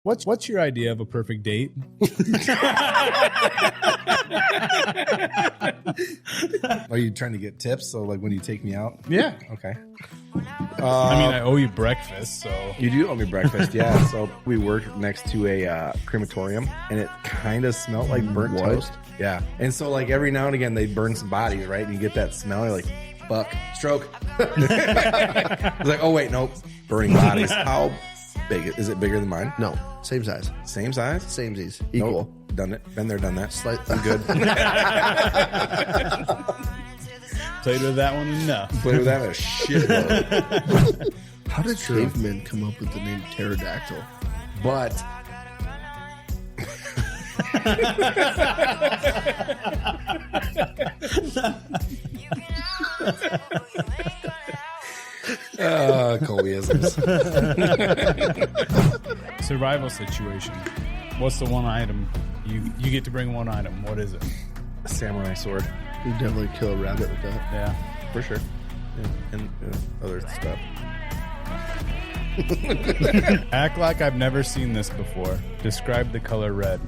What's your idea of a perfect date? Are you trying to get tips? So like when you take me out? Yeah. Okay. I mean, I owe you breakfast, so. You do owe me breakfast, yeah. So we worked next to a crematorium, and it kind of smelled like burnt toast. Yeah. And so like every now and again, they burn some bodies, right? And you get that smell, you're like, fuck, stroke. It's like, oh wait, nope, burning bodies. How big? Is it bigger than mine? No, same size. Same size? Samesies. Equal. Nope. Done it. Been there, done that. I'm good. Played with that one enough. Played with that a shitload. How did cavemen come up with the name pterodactyl? But Colbyisms. Survival situation. What's the one item? You get to bring one item. What is it? A samurai sword. You definitely kill a rabbit with that. Yeah. For sure. Yeah. And other stuff. Act like I've never seen this before. Describe the color red.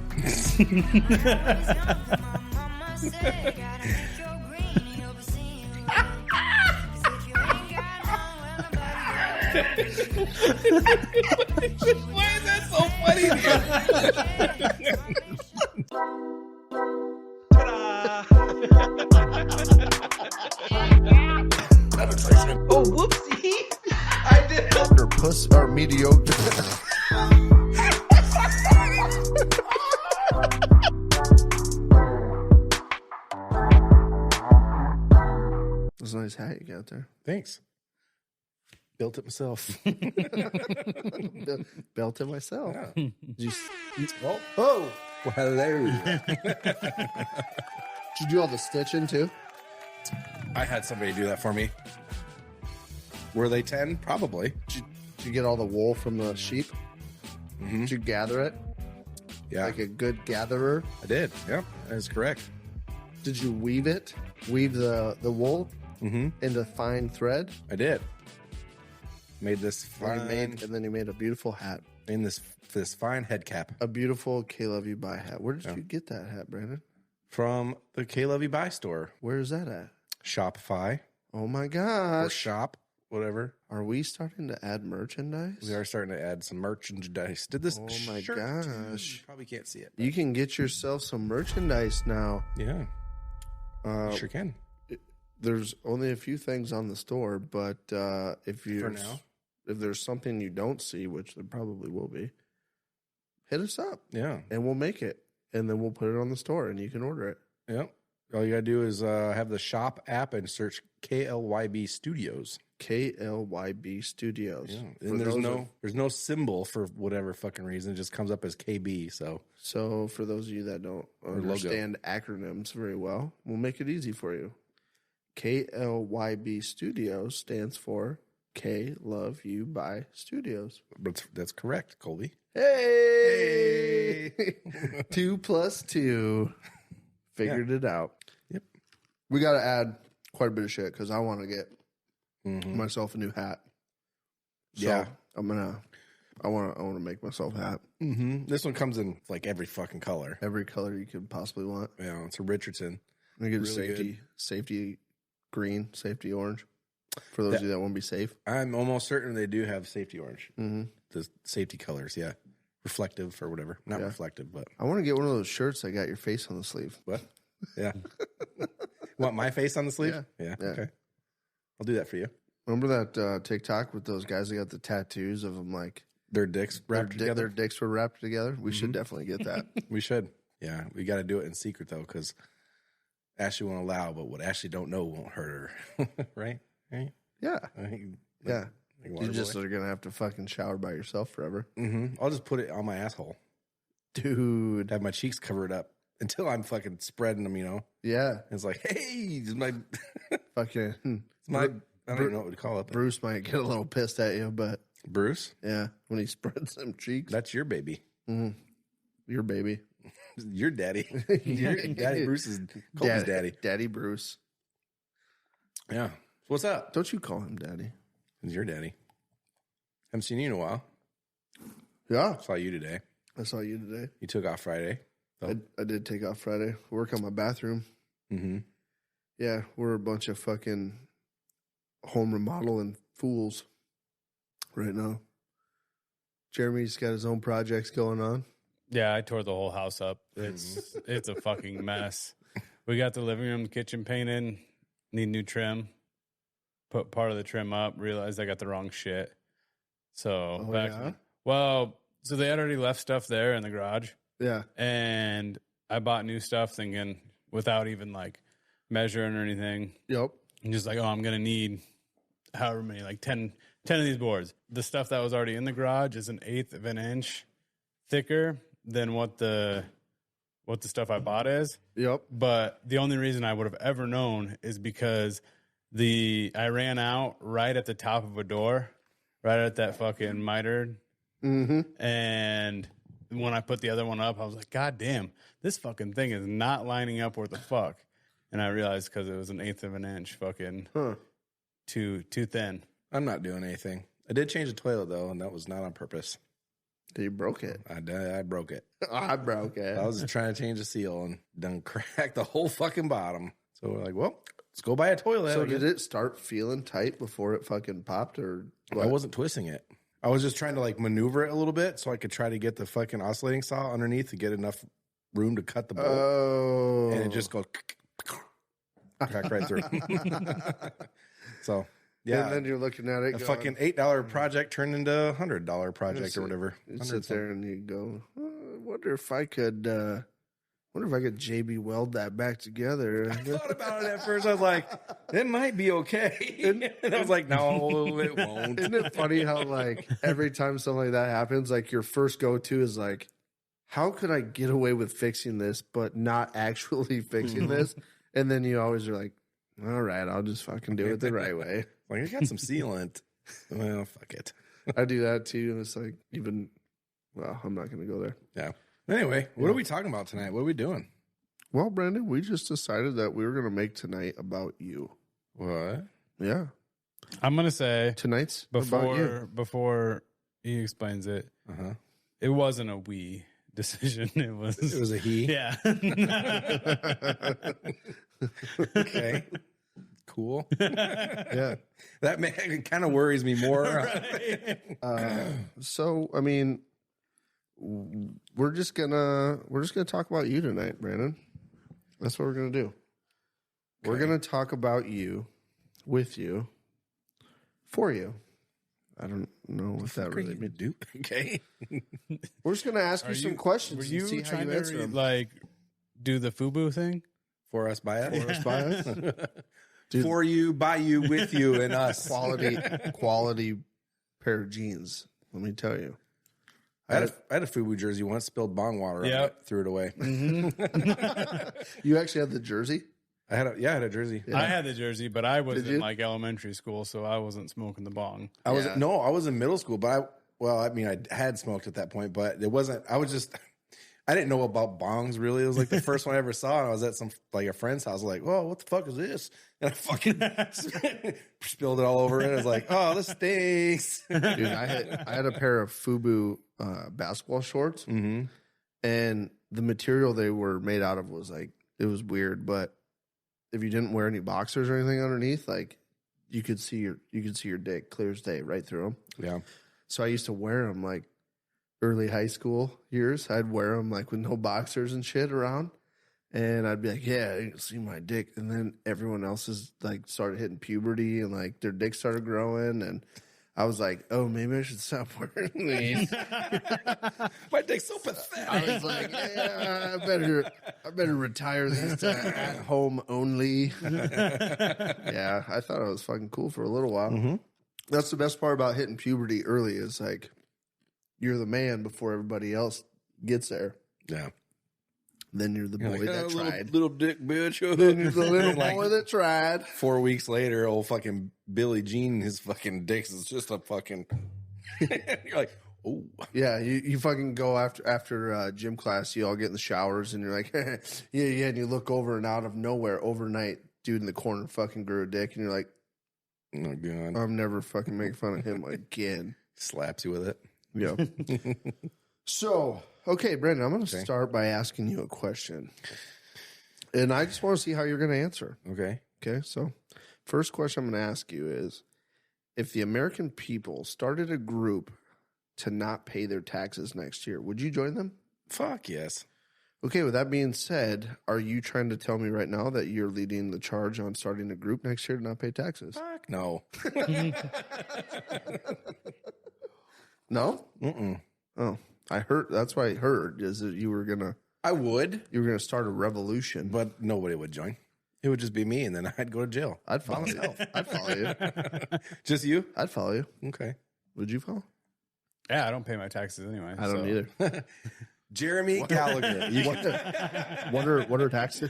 Why is that so funny? Oh, whoopsie. I did. Or puss are mediocre. That's a nice hat you got there. Thanks. Built it myself. Built it myself. Yeah. Oh! Well, hello. Did you do all the stitching too? I had somebody do that for me. Were they 10? Probably. Did you get all the wool from the sheep? Mm-hmm. Did you gather it? Yeah. Like a good gatherer? I did. Yep. That is correct. Did you weave it? Weave the wool Mm-hmm. into fine thread? I did. Made this fine. And then you made a beautiful hat. Made this fine head cap. A beautiful KLYB hat. Where did you get that hat, Brandon? From the KLYB store. Where is that at? Shopify. Oh my Or gosh. shop. Whatever. Are we starting to add merchandise? We are starting to add some merchandise. Did this Oh my shirt gosh. You probably can't see it. You can get yourself some merchandise now. Yeah. Sure can. There's only a few things on the store, but if there's something you don't see, which there probably will be, hit us up. Yeah. And we'll make it. And then we'll put it on the store and you can order it. Yep. All you got to do is have the shop app and search KLYB Studios. KLYB Studios. Yeah. And there's no symbol for whatever fucking reason. It just comes up as KB. So for those of you that don't understand acronyms very well, we'll make it easy for you. KLYB Studios stands for K Love You By Studios. That's correct, Colby. Hey! 2 plus 2. Figured it out. Yep. We got to add quite a bit of shit because I want to get myself a new hat. So yeah. I want to make myself a hat. Mm-hmm. This one comes in like every fucking color. Every color you could possibly want. Yeah, it's a Richardson. I get Really a safety green, safety orange. For those of you that want to be safe. I'm almost certain they do have safety orange. Mm-hmm. The safety colors, yeah. Reflective or whatever. Not reflective, but. I want to get one of those shirts that got your face on the sleeve. What? Yeah. Want my face on the sleeve? Yeah. Okay. I'll do that for you. Remember that TikTok with those guys that got the tattoos of them like. Their dicks wrapped together? Their dicks were wrapped together. We should definitely get that. We should. Yeah. We got to do it in secret, though, because Ashley won't allow, but what Ashley don't know won't hurt her. Right? Yeah. Yeah. You just are going to have to fucking shower by yourself forever. Mm-hmm. I'll just put it on my asshole. Dude. Have my cheeks covered up until I'm fucking spreading them, you know? Yeah. It's like, hey, it's my... fucking... It's my... I don't even know what to call it. Bruce might get a little pissed at you, but... Bruce? Yeah. When he spreads them cheeks. That's your baby. Mm-hmm. Your baby. Your daddy. Your daddy Bruce is Colby's daddy. Daddy Bruce. Yeah. What's up? Don't you call him daddy. He's your daddy. Haven't seen you in a while. Yeah. Saw you today. I saw you today. You took off Friday. So. I did take off Friday. Work on my bathroom. Mm-hmm. Yeah, we're a bunch of fucking home remodeling fools right now. Jeremy's got his own projects going on. Yeah, I tore the whole house up. It's a fucking mess. We got the living room, kitchen painted. Need new trim. Put part of the trim up. Realized I got the wrong shit. So so they had already left stuff there in the garage. Yeah, and I bought new stuff thinking without even like measuring or anything. Yep. And just like, oh, I'm gonna need however many, like 10 of these boards. The stuff that was already in the garage is 1/8 of an inch thicker than what the stuff I bought is. Yep. But the only reason I would have ever known is because I ran out right at the top of a door, right at that fucking mitered. Mm-hmm. And when I put the other one up, I was like, God damn, this fucking thing is not lining up worth the fuck. And I realized because it was 1/8 of an inch fucking too thin. I'm not doing anything. I did change the toilet, though, and that was not on purpose. You broke it. I broke it. I broke it. I was trying to change the seal and done cracked the whole fucking bottom. So we're like, well, let's go buy a toilet. So did it start feeling tight before it fucking popped, or what? I wasn't twisting it. I was just trying to like maneuver it a little bit so I could try to get the fucking oscillating saw underneath to get enough room to cut the bolt. Oh. And it just goes crack right through. So, yeah. And then you're looking at it. A fucking $8 project turned into a $100 project or whatever. You sit there and you go, I wonder if I could JB weld that back together. I thought about it at first. I was like, it might be okay. And I was like, no, it won't. Isn't it funny how like every time something like that happens, like your first go-to is like, how could I get away with fixing this but not actually fixing this? And then you always are like, all right, I'll just fucking do it the right way. Like, I got some sealant. Well, fuck it. I do that too. And it's like, I'm not going to go there. Yeah. Anyway, what are we talking about tonight? What are we doing? Well, Brandon, we just decided that we were going to make tonight about you. What? Yeah. I'm going to say Tonight's about you. Before he explains it, it wasn't a we decision. It was a he? Yeah. Okay. Cool. Yeah. That kind of worries me more. Right. So, I mean, we're just gonna talk about you tonight, Brandon. That's what we're gonna do. Okay. We're gonna talk about you, with you, for you. I don't know what that really means. Do. Okay. We're just gonna ask you some questions. Were you and see how trying you answer to them. like do the FUBU thing? For us, by us. For us, by us. Dude, for you, by you, with you, and us. Quality pair of jeans. Let me tell you. I had a FUBU jersey once, spilled bong water on it, threw it away. You actually had the jersey? I had a jersey. Yeah. I had the jersey, but I was in like elementary school, so I wasn't smoking the bong. I was in middle school, but I had smoked at that point, but it wasn't. I didn't know about bongs really. It was like the first one I ever saw, and I was at a friend's house. I was like, "Whoa, what the fuck is this?" And I fucking spilled it all over it. I was like, "Oh, this stinks." Dude, I had a pair of FUBU basketball shorts, and the material they were made out of was like, it was weird. But if you didn't wear any boxers or anything underneath, like you could see your dick clear as day right through them. Yeah. So I used to wear them like early high school years. I'd wear them like with no boxers and shit around, and I'd be like, "Yeah, you can see my dick." And then everyone else is like started hitting puberty, and like their dick started growing, and I was like, "Oh, maybe I should stop wearing these." My dick's so pathetic. I was like, "Yeah, I better retire these to at home only." Yeah, I thought I was fucking cool for a little while. Mm-hmm. That's the best part about hitting puberty early is like, you're the man before everybody else gets there. Yeah. Then you're the boy that tried. Little dick bitch. Then you're the little boy that tried. 4 weeks later, old fucking Billie Jean, his fucking dick is just a fucking. You're like, oh. Yeah, you fucking go after gym class. You all get in the showers, and you're like, yeah. And you look over, and out of nowhere, overnight, dude in the corner fucking grew a dick, and you're like, oh god, I'm never fucking making fun of him again. Slaps you with it. Yeah. So, okay, Brandon, I'm going to start by asking you a question. And I just want to see how you're going to answer. Okay. Okay, so first question I'm going to ask you is, if the American people started a group to not pay their taxes next year, would you join them? Fuck yes. Okay, with that being said, are you trying to tell me right now that you're leading the charge on starting a group next year to not pay taxes? Fuck no. No? Mm-mm. Oh, I heard. That's what I heard is that you were gonna start a revolution. But nobody would join. It would just be me, and then I'd go to jail. I'd follow you. I'd follow you. Just you? I'd follow you. Okay. Would you follow? Yeah, I don't pay my taxes anyway. I don't either. Jeremy Gallagher. What are taxes?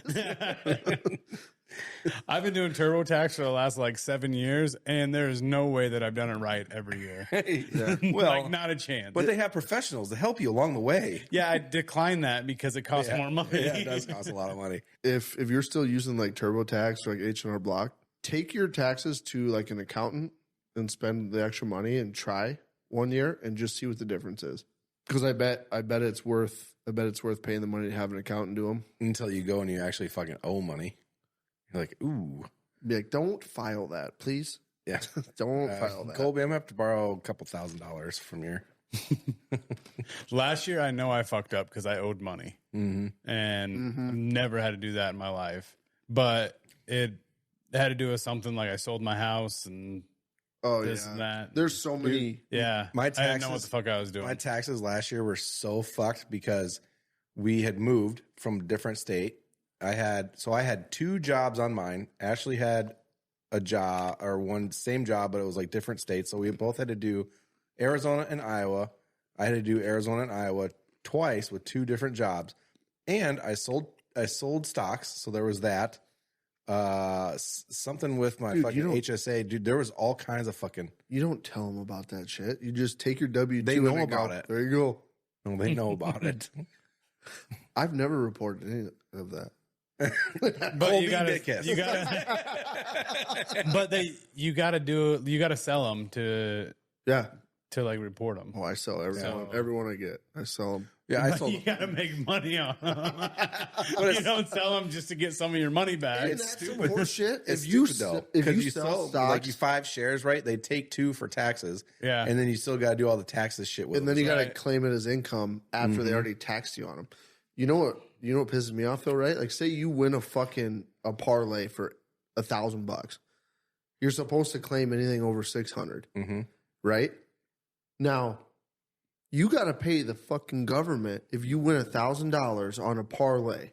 I've been doing TurboTax for the last like 7 years, and there is no way that I've done it right every year. Yeah. Well, like not a chance. but they have professionals to help you along the way. Yeah, I decline that because it costs more money. Yeah, it does cost a lot of money. If you're still using like TurboTax or like H&R Block, take your taxes to like an accountant and spend the extra money and try 1 year and just see what the difference is. Because I bet it's worth paying the money to have an accountant do them Until you go and you actually fucking owe money. You're like, ooh. Be like, don't file that, please. Yeah. Don't file that. Colby, I'm going to have to borrow a couple $1,000s from your. Last year, I know I fucked up because I owed money. Mm-hmm. And I've never had to do that in my life. But it had to do with something like I sold my house and this and that. There's so many. Yeah. My I didn't know taxes- what the fuck I was doing. My taxes last year were so fucked because we had moved from a different state. I had 2 jobs on mine. Ashley had a job or same job, but it was like different states. So we both had to do Arizona and Iowa. I had to do Arizona and Iowa twice with 2 different jobs. And I sold stocks. So there was that. Something with my fucking HSA, dude. There was all kinds of fucking. You don't tell them about that shit. You just take your W-2. They know and about go, it. There you go. No, they know about it. I've never reported any of that. But you gotta, you gotta sell them to like report them. Oh, I sell everyone I get. I sell them. Yeah, I sold. You gotta make money on them. You don't sell them just to get some of your money back. It's stupid. Horseshit. It's If you stupid, though, if because you sell like stocks, you 5 shares, right? They take 2 for taxes, Yeah. and then you still got to do all the taxes shit with and then them. you got to Right. claim it as income after they already taxed you on them. You know what? You know what pisses me off though, right? Like, say you win a parlay for $1,000. You're supposed to claim anything over 600, right? Now, you got to pay the fucking government if you win $1,000 on a parlay.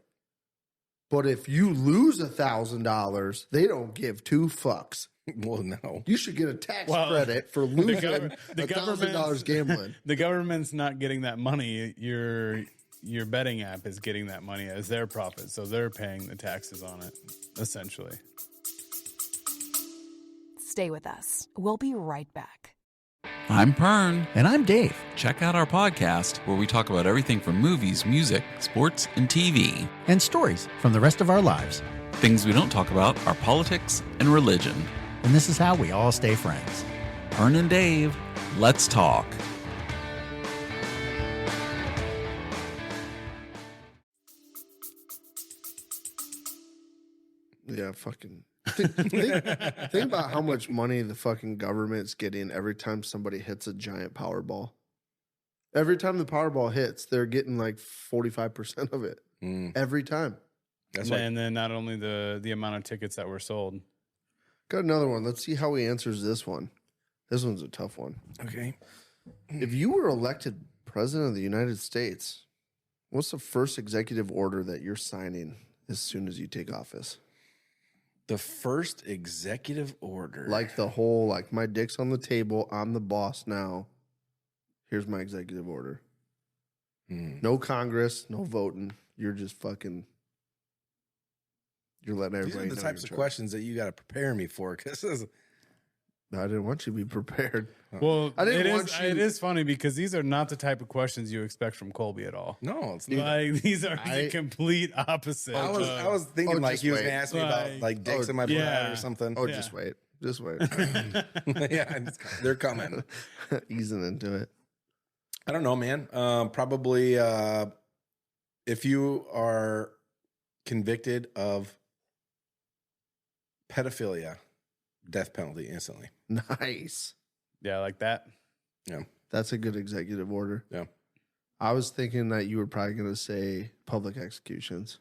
But if you lose $1,000, they don't give 2 fucks. Well, no. You should get a tax credit for losing the $1,000 gambling. The government's not getting that money. Your betting app is getting that money as their profit, so they're paying the taxes on it, essentially. Stay with us. We'll be right back. I'm Pern. And I'm Dave. Check out our podcast where we talk about everything from movies, music, sports, and TV. And stories from the rest of our lives. Things we don't talk about are politics and religion. And this is how we all stay friends. Pern and Dave, let's talk. Yeah, fucking. Think about how much money the fucking government's getting every time somebody hits a giant Powerball. Every time the Powerball hits, they're getting like 45% of it. Every time. That's And then not only the amount of tickets that were sold. Got another one. Let's see how he answers this one. This one's a tough one. okay. If you were elected president of the United States, what's the first executive order that you're signing as soon as you take office? The first executive order, Like the whole, like, my dick's on the table. I'm the boss now. Here's my executive order. No Congress, no voting. You're just fucking. You're letting These everybody are the know types you're of in charge. questions that you got to prepare me for. Because I didn't want you to be prepared. Well, I didn't it want is, you- it is funny because these are not the type of questions you expect from Colby at all. no, it's not. Like these are the complete opposite. I was thinking Oh, like just he was wait. gonna ask me about like dicks in my blood yeah. or something. Oh, Yeah. just wait. Just wait. Yeah, they're coming. Easing into it. I don't know, man. Probably if you are convicted of pedophilia, death penalty instantly. Nice. Yeah, like that. Yeah. That's a good executive order. Yeah. I was thinking that you were probably going to say public executions.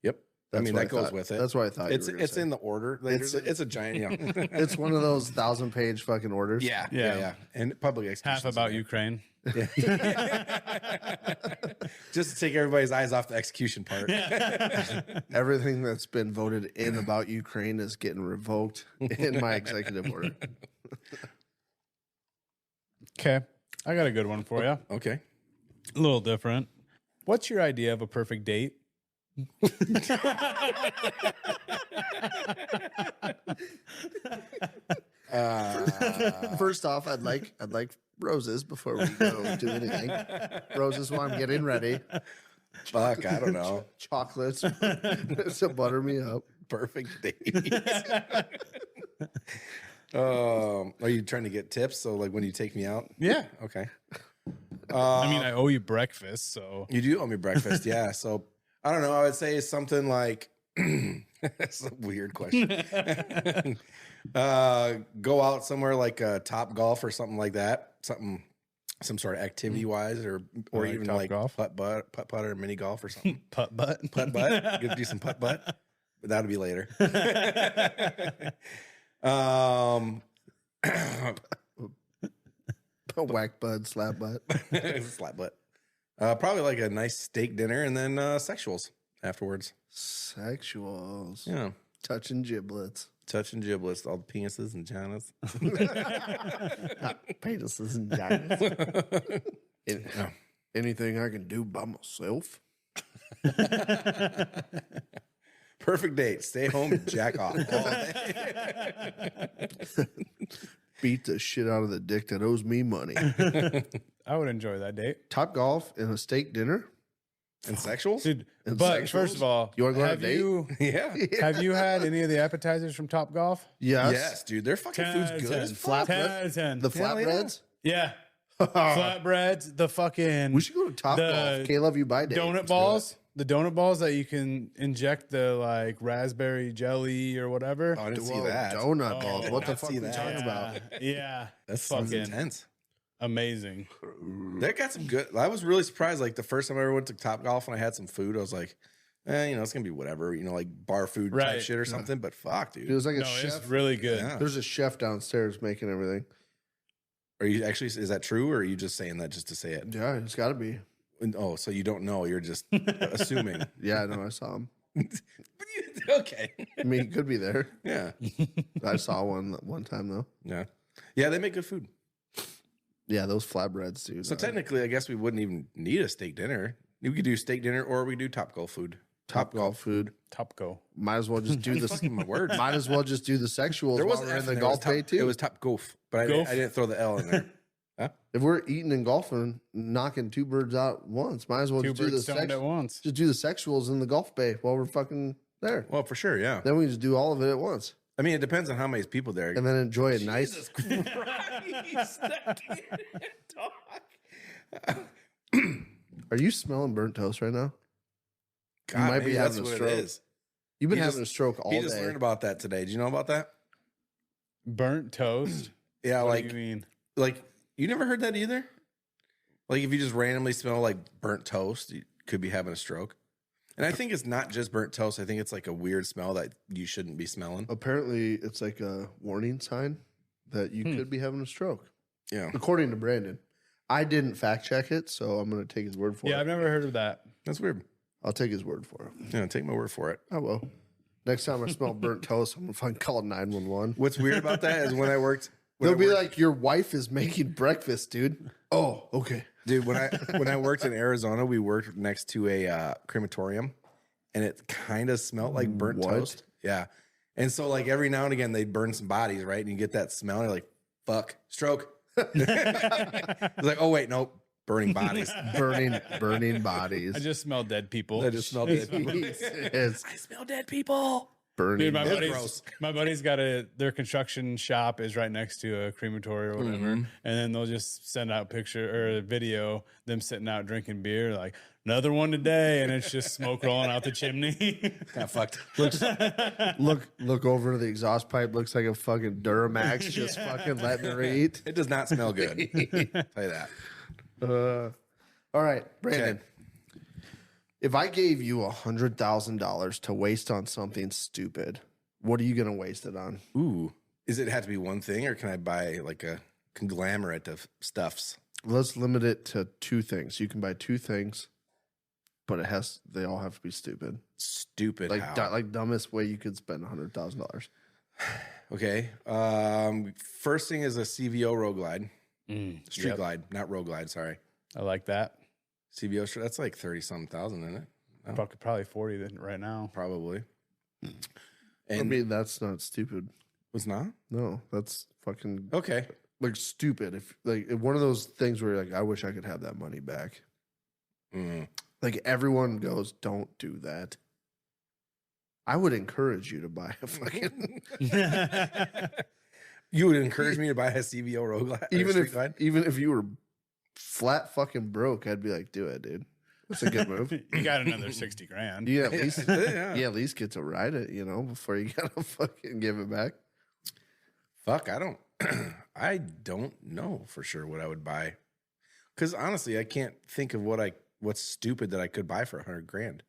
Yep. That's I mean, what that goes thought. with it. That's what I thought. It's you were gonna it's say. in the order. Like, It's- it's a giant, yeah. It's one of those 1,000-page fucking orders. Yeah. And public executions. Half about in there. Ukraine. Just to take everybody's eyes off the execution part. Everything that's been voted in about Ukraine is getting revoked in my executive order. Okay. I got a good one for you. Okay. A little different. What's your idea of a perfect date? First off, I'd like roses before we go do anything. Roses while I'm getting ready. Fuck, I don't know. Chocolates to butter me up. Perfect date. Are you trying to get tips? So, like, when you take me out? Yeah. Okay. I mean, I owe you breakfast, so. You do owe me breakfast, yeah. So, I don't know. I would say something like, that's a weird question. Go out somewhere like Top Golf or something like that. Some sort of activity wise, or Like even Top like Golf? putt putt or mini golf or something. Putt butt. Putt butt. You could do some putt butt, but that'll be later. Whack bud, slap butt. Slap butt. Probably like a nice steak dinner and then sexuals afterwards. Sexuals. Yeah. Touching giblets. Touching giblets, all the penises and vaginas. Penises and giants. Anything I can do by myself? Perfect date. Stay home and jack off all day. Beat the shit out of the dick that owes me money. I would enjoy that date. Top golf and a steak dinner. And sexuals? Dude, And but sexuals? first of all, You wanna go on a have date? you Yeah. have you had any of the appetizers from Top Golf? Yes. Dude. Their fucking food's good as fuck. Flatbread? 10. The Hell yeah. flatbreads? Yeah. Flatbreads, the fucking We should go to Top The Golf. KLYB day. donut balls. The donut balls that you can inject the like raspberry jelly or whatever. Oh, I didn't see Whoa, that. donut balls. What the I fuck see are we that. talking about? Yeah. That sounds fucking intense. amazing. They got some good. I was really surprised. Like the first time I ever went to Top Golf and I had some food, I was like, it's gonna be whatever, like bar food type Right. shit or something. But fuck, dude. It was like a No, chef. it's really good. Yeah. There's a chef downstairs making everything. Are you actually? Is that true, or are you just saying that just to say it? Yeah, it's got to be. Oh, so you don't know? You're just assuming. Yeah, no, I saw him. Okay. I mean, he could be there. Yeah. I saw one time though. Yeah. Yeah. They make good food. Yeah, those flatbreads, dude. So technically, I guess we wouldn't even need a steak dinner. We could do steak dinner, or we could do Top Golf food. Top golf food. Top go. Might as well just do the. Fucking my word. Might as well just do the sexuals. There was while an we're F in the there. golf Top, bay too. It was Top Golf, but I Golf? didn't throw the L in there. If we're eating and golfing, knocking two birds out once, might as well Two just do the birds stoned at once. just do the sexuals in the golf bay while we're fucking there. Well, for sure, yeah. Then we just do all of it at once, I mean, it depends on how many people there. and then enjoy it nice. Jesus Christ, I can't talk. Are you smelling burnt toast right now? God, might maybe be that's having a what stroke. it is. You've been He having just- a stroke all He just day. learned about that today. Did you know about that? Burnt toast. Yeah, What like do you mean? you never heard that either. Like if you just randomly smell like burnt toast, you could be having a stroke. And I think it's not just burnt toast. I think it's like a weird smell that you shouldn't be smelling. Apparently, it's like a warning sign that you could be having a stroke, Yeah, according to Brandon. I didn't fact check it, so I'm going to take his word for Yeah, it. I've never heard of that. that's weird. I'll take his word for it. Yeah, take my word for it. I will. Next time I smell burnt toast, I'm going to fucking call 911. What's weird about that is when I worked, They'll be like, your wife is making breakfast, dude. Oh, okay. dude, when I worked in Arizona, we worked next to a crematorium, and it kind of smelled like burnt What? toast. Yeah, and so like every now and again they'd burn some bodies, right? And you get that smell, and you're like, "Fuck, stroke." It's like, oh wait, nope, burning bodies. Burning bodies. I just smell dead people. I just smelled dead people. Jesus. I smell dead people. burning. Dude, gross. my buddy's got their construction shop is right next to a crematory or whatever. And then they'll just send out picture or a video, them sitting out drinking beer, like another one today. And it's just smoke rolling out the chimney. Got fucked. Look over the exhaust pipe. Looks like a fucking Duramax just fucking letting her eat. It does not smell good. Tell you that. All right, Brandon. Okay. If I gave you $100,000 to waste on something stupid, what are you going to waste it on? Ooh. Is it have to be one thing, or can I buy like a conglomerate of stuffs? Let's limit it to 2 things. You can buy 2 things, but they all have to be stupid. Stupid. Like how? like dumbest way you could spend $100,000. Okay. First thing is a CVO road glide. Street Yep. glide, not road glide, sorry. I like that. CVO, that's like 30-something thousand, isn't it? No, Probably 40 right now. probably. I And mean, that's not stupid. was not? No, that's fucking Okay. like stupid. If one of those things where you're like, I wish I could have that money back. Mm. Like everyone goes, don't do that. I would encourage you to buy a fucking You would encourage me to buy a CVO road glide? even if you were flat fucking broke, I'd be like, do it, dude. That's a good move. You got another 60 grand. You at least Yeah. you at least get to ride it, before you gotta fucking give it back. Fuck, I don't know for sure what I would buy. Because honestly, I can't think of what's stupid that I could buy for $100,000.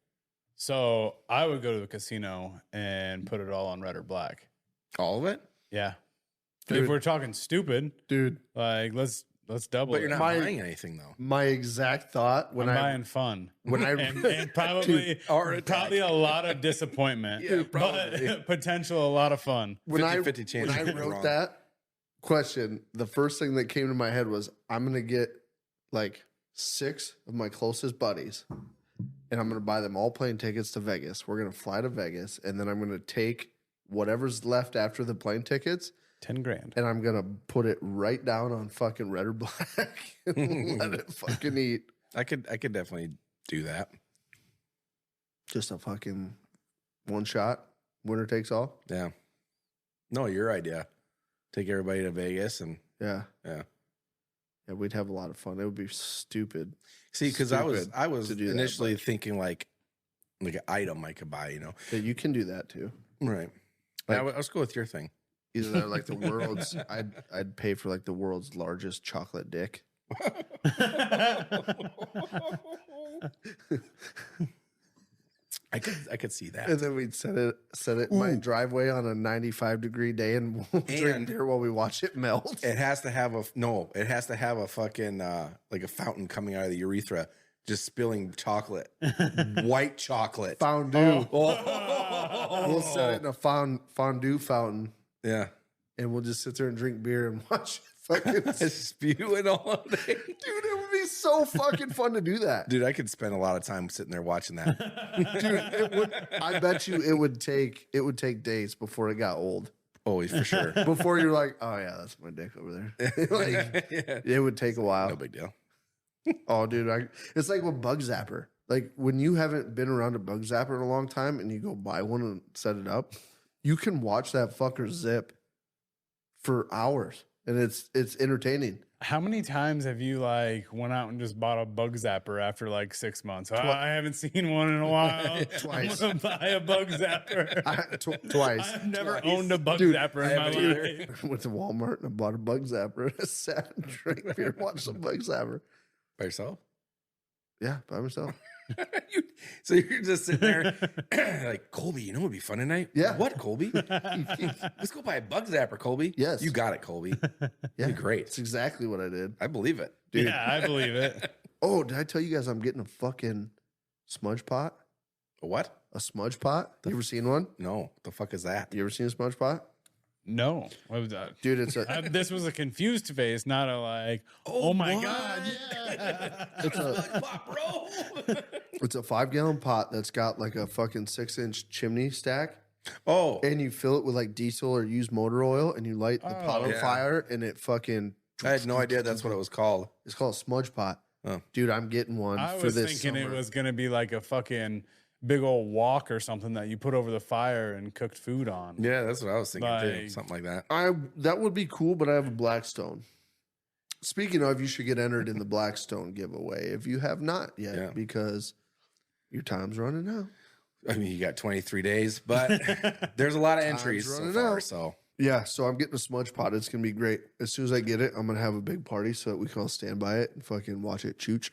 So I would go to the casino and put it all on red or black. All of it? Yeah. Dude. If we're talking stupid, Dude, like let's double But it. you're not buying anything though. my exact thought I'm buying fun. when I and probably probably a lot of disappointment. Yeah, probably. But potential a lot of fun. when I 50-50 chance when I you could be wrote wrong. that question, the first thing that came to my head was I'm gonna get like 6 of my closest buddies, and I'm gonna buy them all plane tickets to Vegas. We're gonna fly to Vegas, and then I'm gonna take whatever's left after the plane tickets, 10 grand. and I'm gonna put it right down on fucking red or black and let it fucking eat. I could definitely do that. Just a fucking one shot, winner takes all. Yeah. No, your idea. Take everybody to Vegas and Yeah. yeah. Yeah, we'd have a lot of fun. It would be stupid. See, because I was Stupid to do that, initially but- thinking like an item I could buy, Yeah, you can do that too. Right. Let's go with your thing. Either that or like the world's I'd pay for like the world's largest chocolate dick. I could see that. And then we'd set it in my driveway on a 95-degree day and we'll drink beer while we watch it melt. It has to have a fucking like a fountain coming out of the urethra, just spilling chocolate, white chocolate. Fondue. Oh. We'll set it in a fondue fountain Yeah, and we'll just sit there and drink beer and watch fucking spewing all day. Dude, it would be so fucking fun to do that. Dude, I could spend a lot of time sitting there watching that. Dude, I bet you it would take days before it got old. Oh, for sure. Before you're like, oh yeah, that's my dick over there. Like, Yeah. it would take a while. No big deal. Oh, dude, it's like with Bug Zapper. Like when you haven't been around a Bug Zapper in a long time and you go buy one and set it up, you can watch that fucker zip for hours, and it's entertaining. How many times have you like went out and just bought a bug zapper after like 6 months? I haven't seen one in a while. Twice. I'm gonna buy a bug zapper. Twice. I've never owned a bug Dude, zapper in my life. I went to Walmart and I bought a Bug Zapper and I sat and drank beer and watched some Bug Zapper. By yourself? Yeah, by myself. So you're just sitting there like, Colby, you know what would be fun tonight? Yeah. What, Colby? Let's go buy a bug zapper, Colby. Yes. You got it, Colby. Yeah, great. That's exactly what I did. I believe it. Dude. Yeah, I believe it. Oh, did I tell you guys I'm getting a fucking smudge pot? A what? A smudge pot? You ever seen one? No. The fuck is that? You ever seen a smudge pot? No, what was that? Dude, it's a This was a confused face, not a like. Oh my god! Yeah. it's a 5-gallon pot that's got like a fucking 6-inch chimney stack. Oh. And you fill it with like diesel or used motor oil and you light the pot on yeah. fire and it fucking I had no idea that's what it was called. It's called a smudge pot. Oh. Dude, I'm getting one I for was this thinking summer. it was gonna be like a fucking big old wok or something that you put over the fire and cooked food on. Yeah, that's what I was thinking too. Like- Something like that. That would be cool, but I have a Blackstone. Speaking of, you should get entered in the Blackstone giveaway if you have not yet, Yeah. because your time's running out. I mean, you got 23 days, but there's a lot of entries so running far. out. So Yeah, so I'm getting a smudge pot. It's gonna be great. As soon as I get it, I'm gonna have a big party so that we can all stand by it and fucking watch it chooch.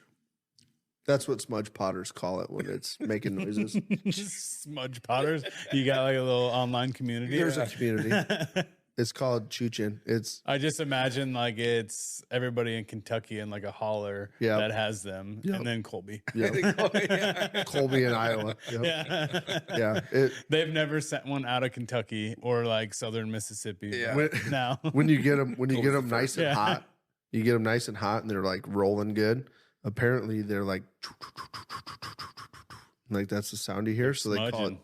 That's what smudge potters call it when it's making noises. Smudge potters. You got like a little online community. There's a community. It's called choochin'. It's I just imagine like it's everybody in Kentucky and like a holler Yep. that has them, Yep. and then Colby. Colby in Iowa. Yep. Yeah, Yeah. they've never sent one out of Kentucky or like southern Mississippi. Yeah. but now When you get them, nice and Yeah. hot, you get them nice and hot, and they're like rolling good. Apparently, they're like that's the sound you hear. So they call it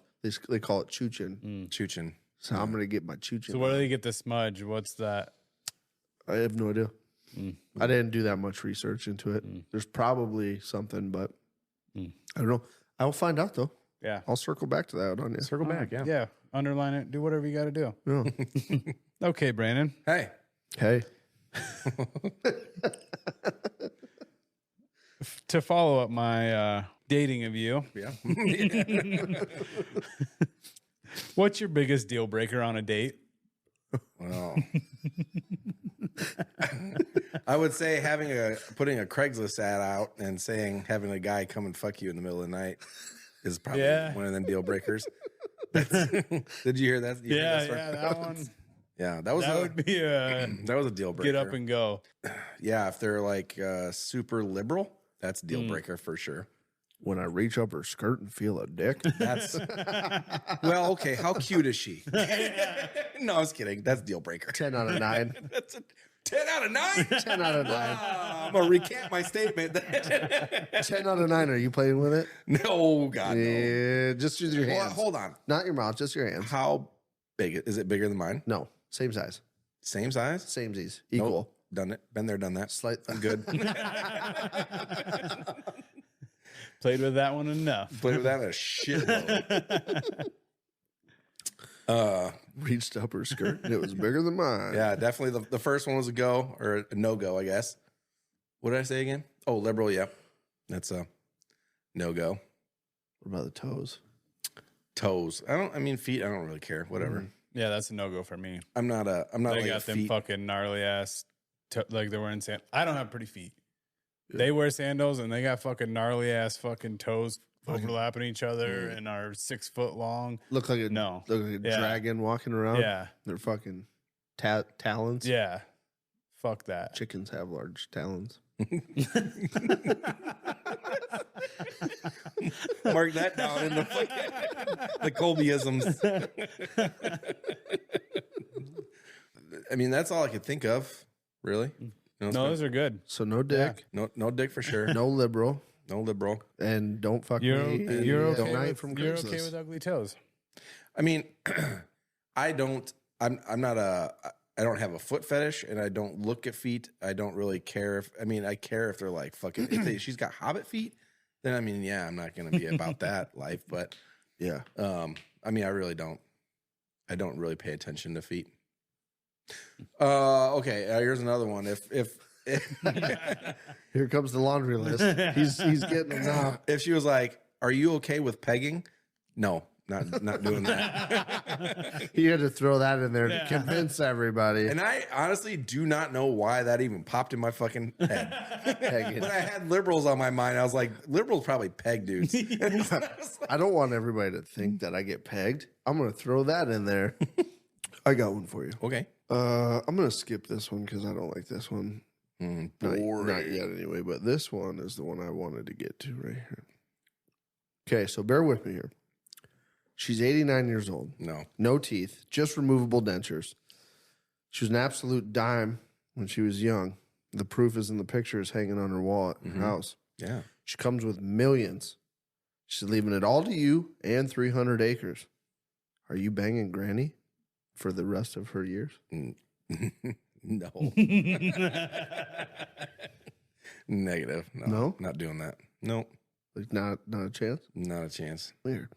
they call it choochin'. Choochin'. So I'm gonna get my choochin'. So where do they get the smudge? What's that? I have no idea. I didn't do that much research into it. There's probably something, but I don't know. I will find out though. Yeah. I'll circle back to that on you. Circle back. Yeah. Yeah. Underline it. Do whatever you got to do. Yeah. Okay, Brandon. Hey. Hey, To follow up my dating of you, Yeah. what's your biggest deal breaker on a date? Well, I would say putting a Craigslist ad out and saying having a guy come and fuck you in the middle of the night is probably one of them deal breakers. Did you hear that? You heard that story? That one. Yeah, That would be a that was a deal breaker. get up and go. Yeah, if they're like super liberal, that's a deal breaker for sure. when I reach up her skirt and feel a dick. That's well, okay. How cute is she? No, I was kidding. That's a deal breaker. 10 out of 9. That's a 10 out of 9. 10 out of 9. I'm gonna recant my statement. 10 out of 9. Are you playing with it? No, God, no. Yeah, just use your hands. Hold on. Not your mouth, just your hands. How big is it? Bigger than mine? No, same size. Same size? Same Z's. Equal. Nope. Done it. Been there, done that. Slight. I'm good. Played with that one enough. Played with that a shitload. Reached up her skirt and it was bigger than mine. Yeah, definitely. The first one was a go or a no go, I guess. What did I say again? Oh, liberal. Yeah, that's a no go. What about the toes? Toes. I mean, feet. I don't really care. Whatever. Yeah, that's a no go for me. I'm not They like a got them feet. fucking gnarly ass, like they're wearing sand. I don't have pretty feet. They wear sandals and they got fucking gnarly ass fucking toes overlapping each other and are 6 foot long. Look like a No. Look like a Yeah. dragon walking around. Yeah, They're fucking talons. yeah. Fuck that. Chickens have large talons. Mark that down in the fucking the Colbyisms. I mean, that's all I could think of. Really? No, those are good. So no dick, No dick for sure. no liberal, No liberal. and don't fuck You're me. and you're don't okay night with, from you're Craigslist. okay with ugly toes. I mean, I don't have a foot fetish and I don't look at feet. I don't really care I care if they're like fucking, she's got hobbit feet, then I mean, yeah, I'm not going to be about that life, but Yeah. I mean, I really don't. I don't really pay attention to feet. Okay. Here's another one. If Here comes the laundry list. He's getting them now. if she was like, "Are you okay with pegging?" No, not doing that. He had to throw that in there to convince everybody. And I honestly do not know why that even popped in my fucking head. Pegging. When I had liberals on my mind, I was like, liberals probably peg dudes. I don't want everybody to think that I get pegged. I'm going to throw that in there. I got one for you. Okay. I'm going to skip this one because I don't like this one. Not Boring. yet anyway, but this one is the one I wanted to get to right here. Okay, so bear with me here. She's 89 years old. No. No teeth, just removable dentures. She was an absolute dime when she was young. The proof is in the pictures hanging on her wall at her house. Yeah. She comes with millions. She's leaving it all to you and 300 acres. Are you banging Granny for the rest of her years? No. Negative. No? Not doing that. Nope. Like not a chance. Not a chance. Weird.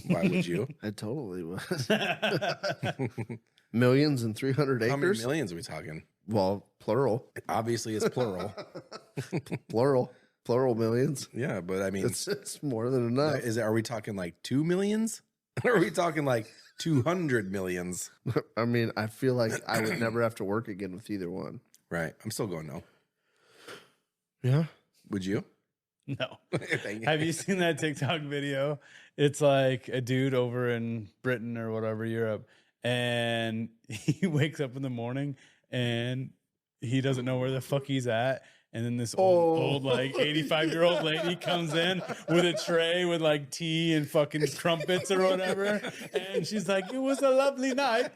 Why would you? I totally was. Millions and 300 acres. How many millions are we talking? Well, plural. Obviously, it's plural. Plural millions. Yeah, but I mean, It's more than enough. Are we talking like 2 millions? Or are we talking like 200 millions? I mean, I feel like I would never have to work again with either one. Right. I'm still going no. Yeah. Would you? No. Dang it. Have you seen that TikTok video? It's like a dude over in Britain or whatever, Europe, and he wakes up in the morning and he doesn't know where the fuck he's at. And then this old like 85-year-old lady comes in with a tray with like tea and fucking crumpets or whatever. And she's like, it was a lovely night.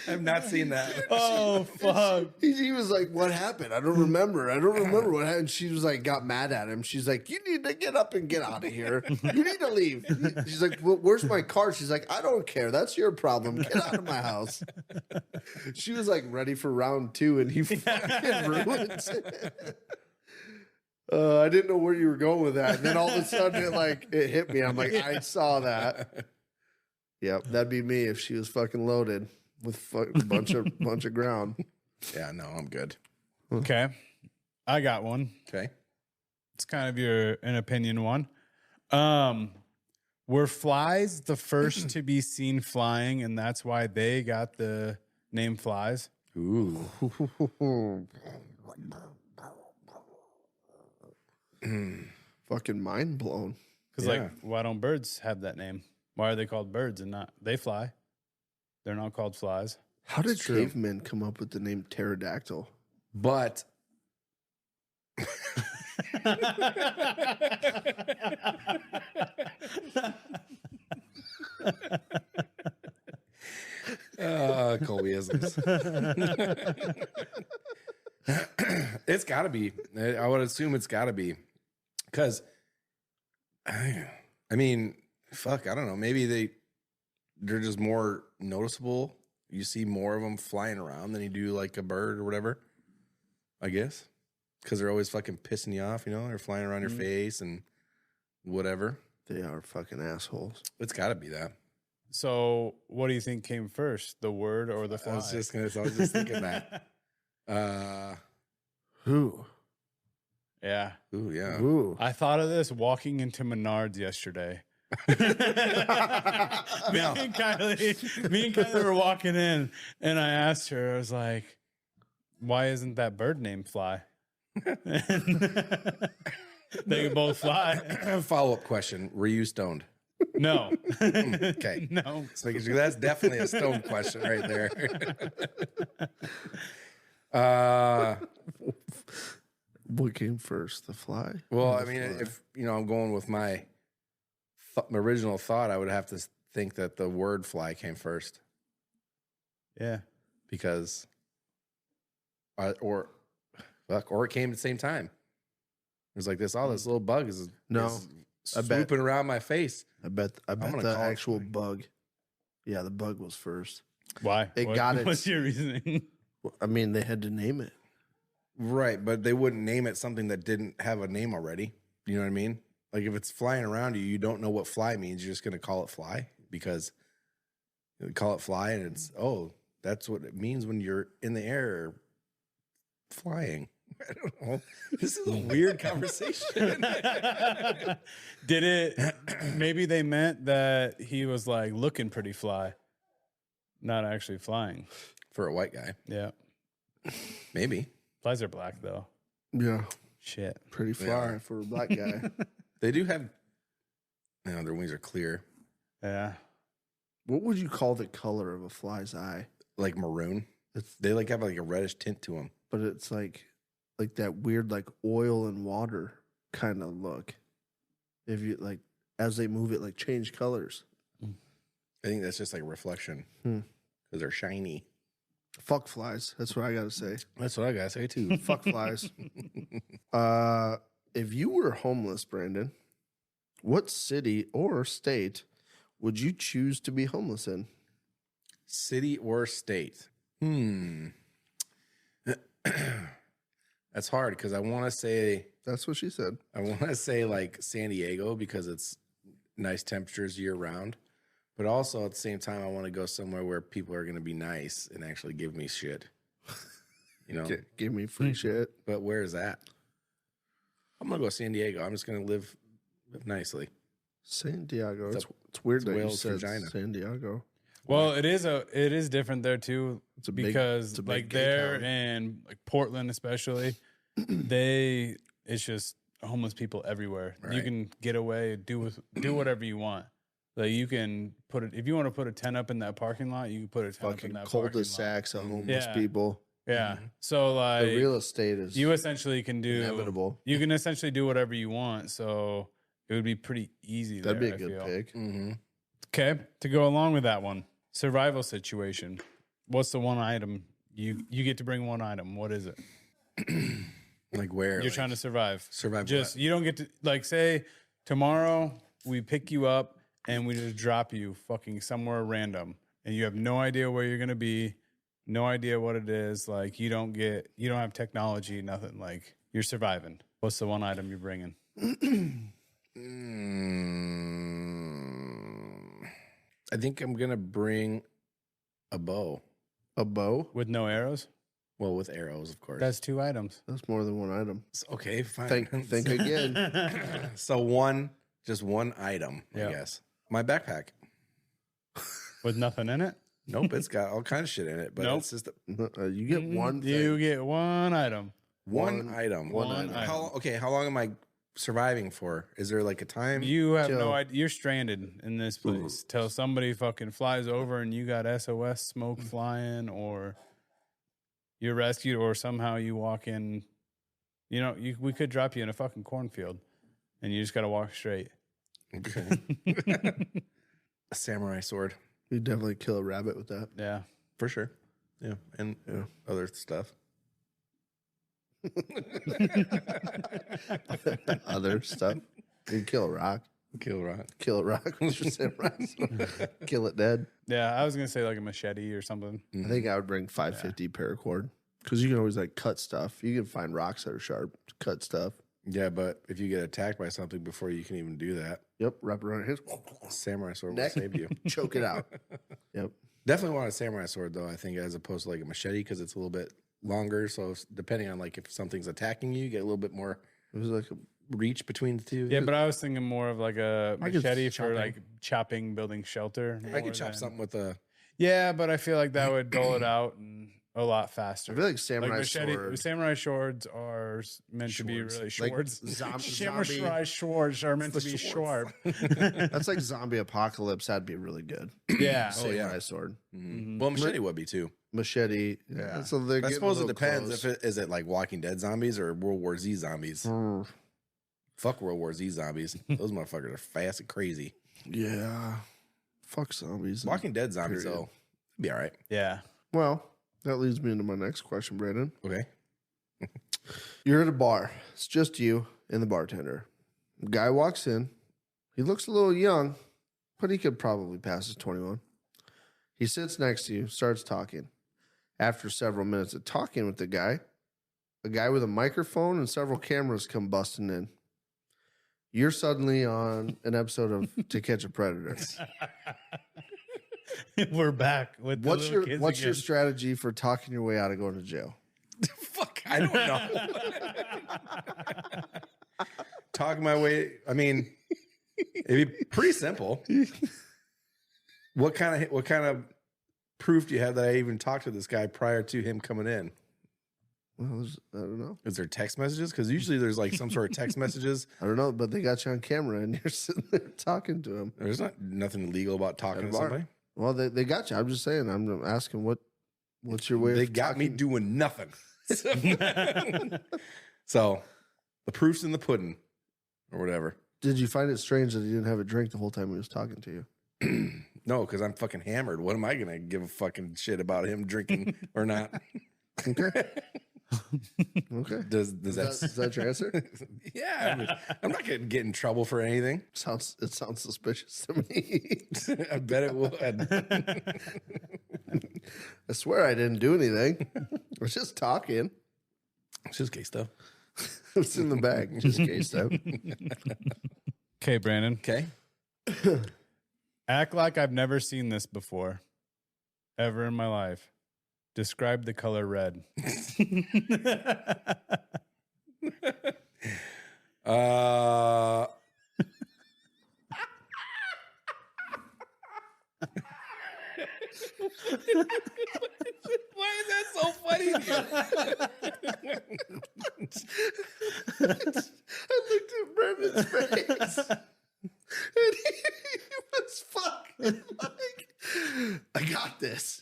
I've not seen that. Oh, fuck. He was like, what happened? I don't remember what happened. She was like, got mad at him. She's like, you need to get up and get out of here. You need to leave. She's like, well, where's my car? She's like, I don't care. That's your problem. Get out of my house. She was like ready for round 2 and he fucking ruined it. I didn't know where you were going with that. And then all of a sudden it hit me. I'm like, I saw that. Yep, that'd be me if she was fucking loaded with a bunch of ground. Yeah, no, I'm good. Okay. I got one. Okay. It's kind of an opinion one. Were flies the first to be seen flying, and that's why they got the name flies? Ooh. Fucking mind blown. Because like, why don't birds have that name? Why are they called birds and not they fly? They're not called flies. How did cavemen come up with the name pterodactyl? But Colbyisms. It's got to be. I would assume it's got to be. Because, I mean, fuck, I don't know. Maybe they're just more noticeable. You see more of them flying around than you do like a bird or whatever, I guess. Because they're always fucking pissing you off, you know? They're flying around your face and whatever. They are fucking assholes. It's got to be that. So what do you think came first, the word or the fly? I was just thinking that. Who? Yeah. Ooh, yeah. Ooh. I thought of this walking into Menards yesterday. Me and Kylie were walking in, and I asked her, I was like, why isn't that bird named Fly? They both fly. Follow-up question. Were you stoned? No. Okay. No. So that's definitely a stone question right there. What came first, the fly? Well, I mean, if I'm going with my original thought, I would have to think that the word fly came first. Yeah. Because, or it came at the same time. It was like this little bug is swooping around my face. I bet the actual bug. Yeah, the bug was first. Why? What's your reasoning? I mean, they had to name it. Right, but they wouldn't name it something that didn't have a name already. You know what I mean? Like if it's flying around you, you don't know what fly means. You're just going to call it fly because you call it fly and it's, that's what it means when you're in the air flying. I don't know. This is a weird conversation. Maybe they meant that he was like looking pretty fly, not actually flying. For a white guy. Yeah. Maybe. Flies are black though. Yeah. Shit. Pretty fly for a black guy. They do have, their wings are clear. Yeah. What would you call the color of a fly's eye? Like maroon. They like have like a reddish tint to them. But it's like that weird like oil and water kind of look. If you like, as they move it, like change colors. I think that's just like reflection because they're shiny. Fuck flies. That's what I got to say. That's what I got to say too. Fuck flies. If you were homeless, Brandon, what city or state would you choose to be homeless in? City or state? That's hard because I want to say That's what she said. I want to say like San Diego because it's nice temperatures year round. But also at the same time, I want to go somewhere where people are going to be nice and actually give me shit. You know? Give me free shit. But where is that? I'm going to go San Diego. I'm just going to live nicely. San Diego. It's weird that you Whale's said vagina. San Diego. Well, it is different there too, It's a big- because it's a big like gay there town. and like Portland especially, it's just homeless people everywhere. You Right. can get away, do whatever you want. Like you can put it if you want to put a tent up in that parking lot, you can put a tent up in Fucking that parking lot. cul-de-sacs of homeless Yeah. people. Yeah. So like The real estate is you essentially can do inevitable. You can essentially do whatever you want. So it would be pretty easy. That'd be there, a good I feel. pick. Mm-hmm. Okay, to go along with that one, survival situation. What's the one item you get to bring? One item. What is it? Like where? You're like, trying to survive. survive Just what? you don't get to like say tomorrow we pick you up and we just drop you fucking somewhere random and you have no idea where you're gonna be, no idea what it is. Like you don't have technology, nothing. Like you're surviving. What's the one item you're bringing? I think I'm going to bring a bow. A bow? With no arrows? Well, with arrows, of course. That's 2 items. That's more than one item. Okay, fine. Think again. So just one item, Yeah. I guess. My backpack. With nothing in it? Nope, it's got all kinds of shit in it, but Nope. it's just You get one thing. You get one item. one item. one item. How long am I surviving for? Is there like a time? You have Joe. no idea. You're stranded in this place till somebody fucking flies over and you got SOS smoke flying, or you're rescued, or somehow you walk in. You know, we could drop you in a fucking cornfield, and you just got to walk straight. Okay. A samurai sword, You definitely kill a rabbit with that. Yeah. for sure. Yeah, and other stuff. Other stuff. You kill a rock. Kill rock. Kill a rock with your samurai sword. Kill it dead. Yeah, I was gonna say like a machete or something. I think I would bring 550 paracord because you can always like cut stuff. You can find rocks that are sharp to cut stuff. Yeah, but if you get attacked by something before you can even do that, Yep, wrap it around his samurai sword neck. will save you. Choke it out. Yep. Definitely want a samurai sword though. I think as opposed to like a machete because it's a little bit longer. So depending on like if something's attacking you, you get a little bit more It was like reach between the two. Yeah, but I was thinking more of like a I could machete chop for it. like chopping, building shelter. I more could chop than- something with a. Yeah, but I feel like that would dull it out and a lot faster. I feel like samurai sword. Samurai swords are meant to be Swords. really Like swords. zombie. Samurai swords are meant to The be swords. sharp. That's like zombie apocalypse. That'd be really good. Yeah. Samurai sword, Well, machete would be too. machete. Yeah. So they're I getting suppose a it little depends. close. Is it like Walking Dead zombies or World War Z zombies? Fuck World War Z zombies. Those motherfuckers are fast and crazy. Yeah. Fuck zombies. Walking Dead zombies Period. though, be all right. Yeah. Well, that leads me into my next question, Brandon. Okay. You're at a bar. It's just you and the bartender. Guy walks in. He looks a little young, but he could probably pass as 21. He sits next to you, starts talking. After several minutes of talking with the guy, a guy with a microphone and several cameras come busting in. You're suddenly on an episode of To Catch a Predator. We're back with the What's little your kids what's your again. strategy for talking your way out of going to jail? Fuck, I don't know. Talking my way. I mean, it'd be pretty simple. What kind of proof do you have that I even talked to this guy prior to him coming in? Well, I don't know. Is there text messages? Because usually there's like some sort of text messages. I don't know, but they got you on camera and you're sitting there talking to him. There's nothing illegal about talking At to a bar. somebody. Well, they got you. I'm just saying. I'm asking what's your way They of got me talking? doing nothing. So the proof's in the pudding or whatever. Did you find it strange that he didn't have a drink the whole time he was talking to you? No, because I'm fucking hammered. What am I gonna give a fucking shit about him drinking or not? Okay. Okay. Does Is that? that your answer? Yeah, I'm not gonna get in trouble for anything. It sounds suspicious to me. I bet it would. I swear I didn't do anything. I was just talking. It's just gay stuff. It's in the bag, just in case though. Okay, Brandon. Okay. Act like I've never seen this before, ever in my life. Describe the color red. Why is that so funny to you? I looked at Brendan's face, and he was fucking like, "I got this.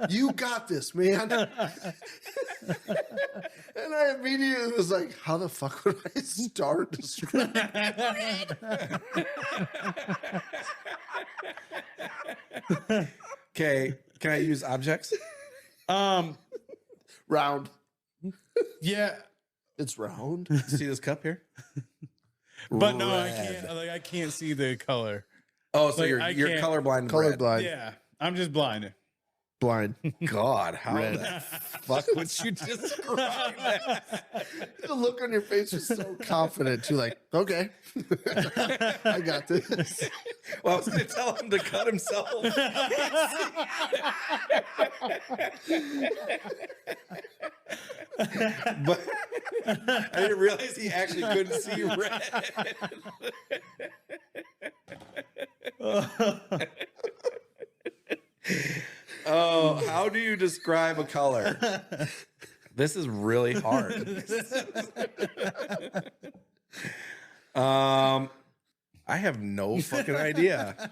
You got this, man." And I immediately was like, "How the fuck would I start describing red?" Okay. Can I use objects? Round. Yeah, It's round. See this cup here? but no, I Red. can't. Like, I can't see the color. Oh, so Like, you're I you're can't- colorblind. to red. Colorblind. Yeah, I'm just blind. Blind. God, how Red. the fuck would you describe that? The look on your face was so confident too. Like, okay, I got this. Well, I was going to tell him to cut himself. But I didn't realize he actually couldn't see red. Oh, how do you describe a color? This is really hard. I have no fucking idea.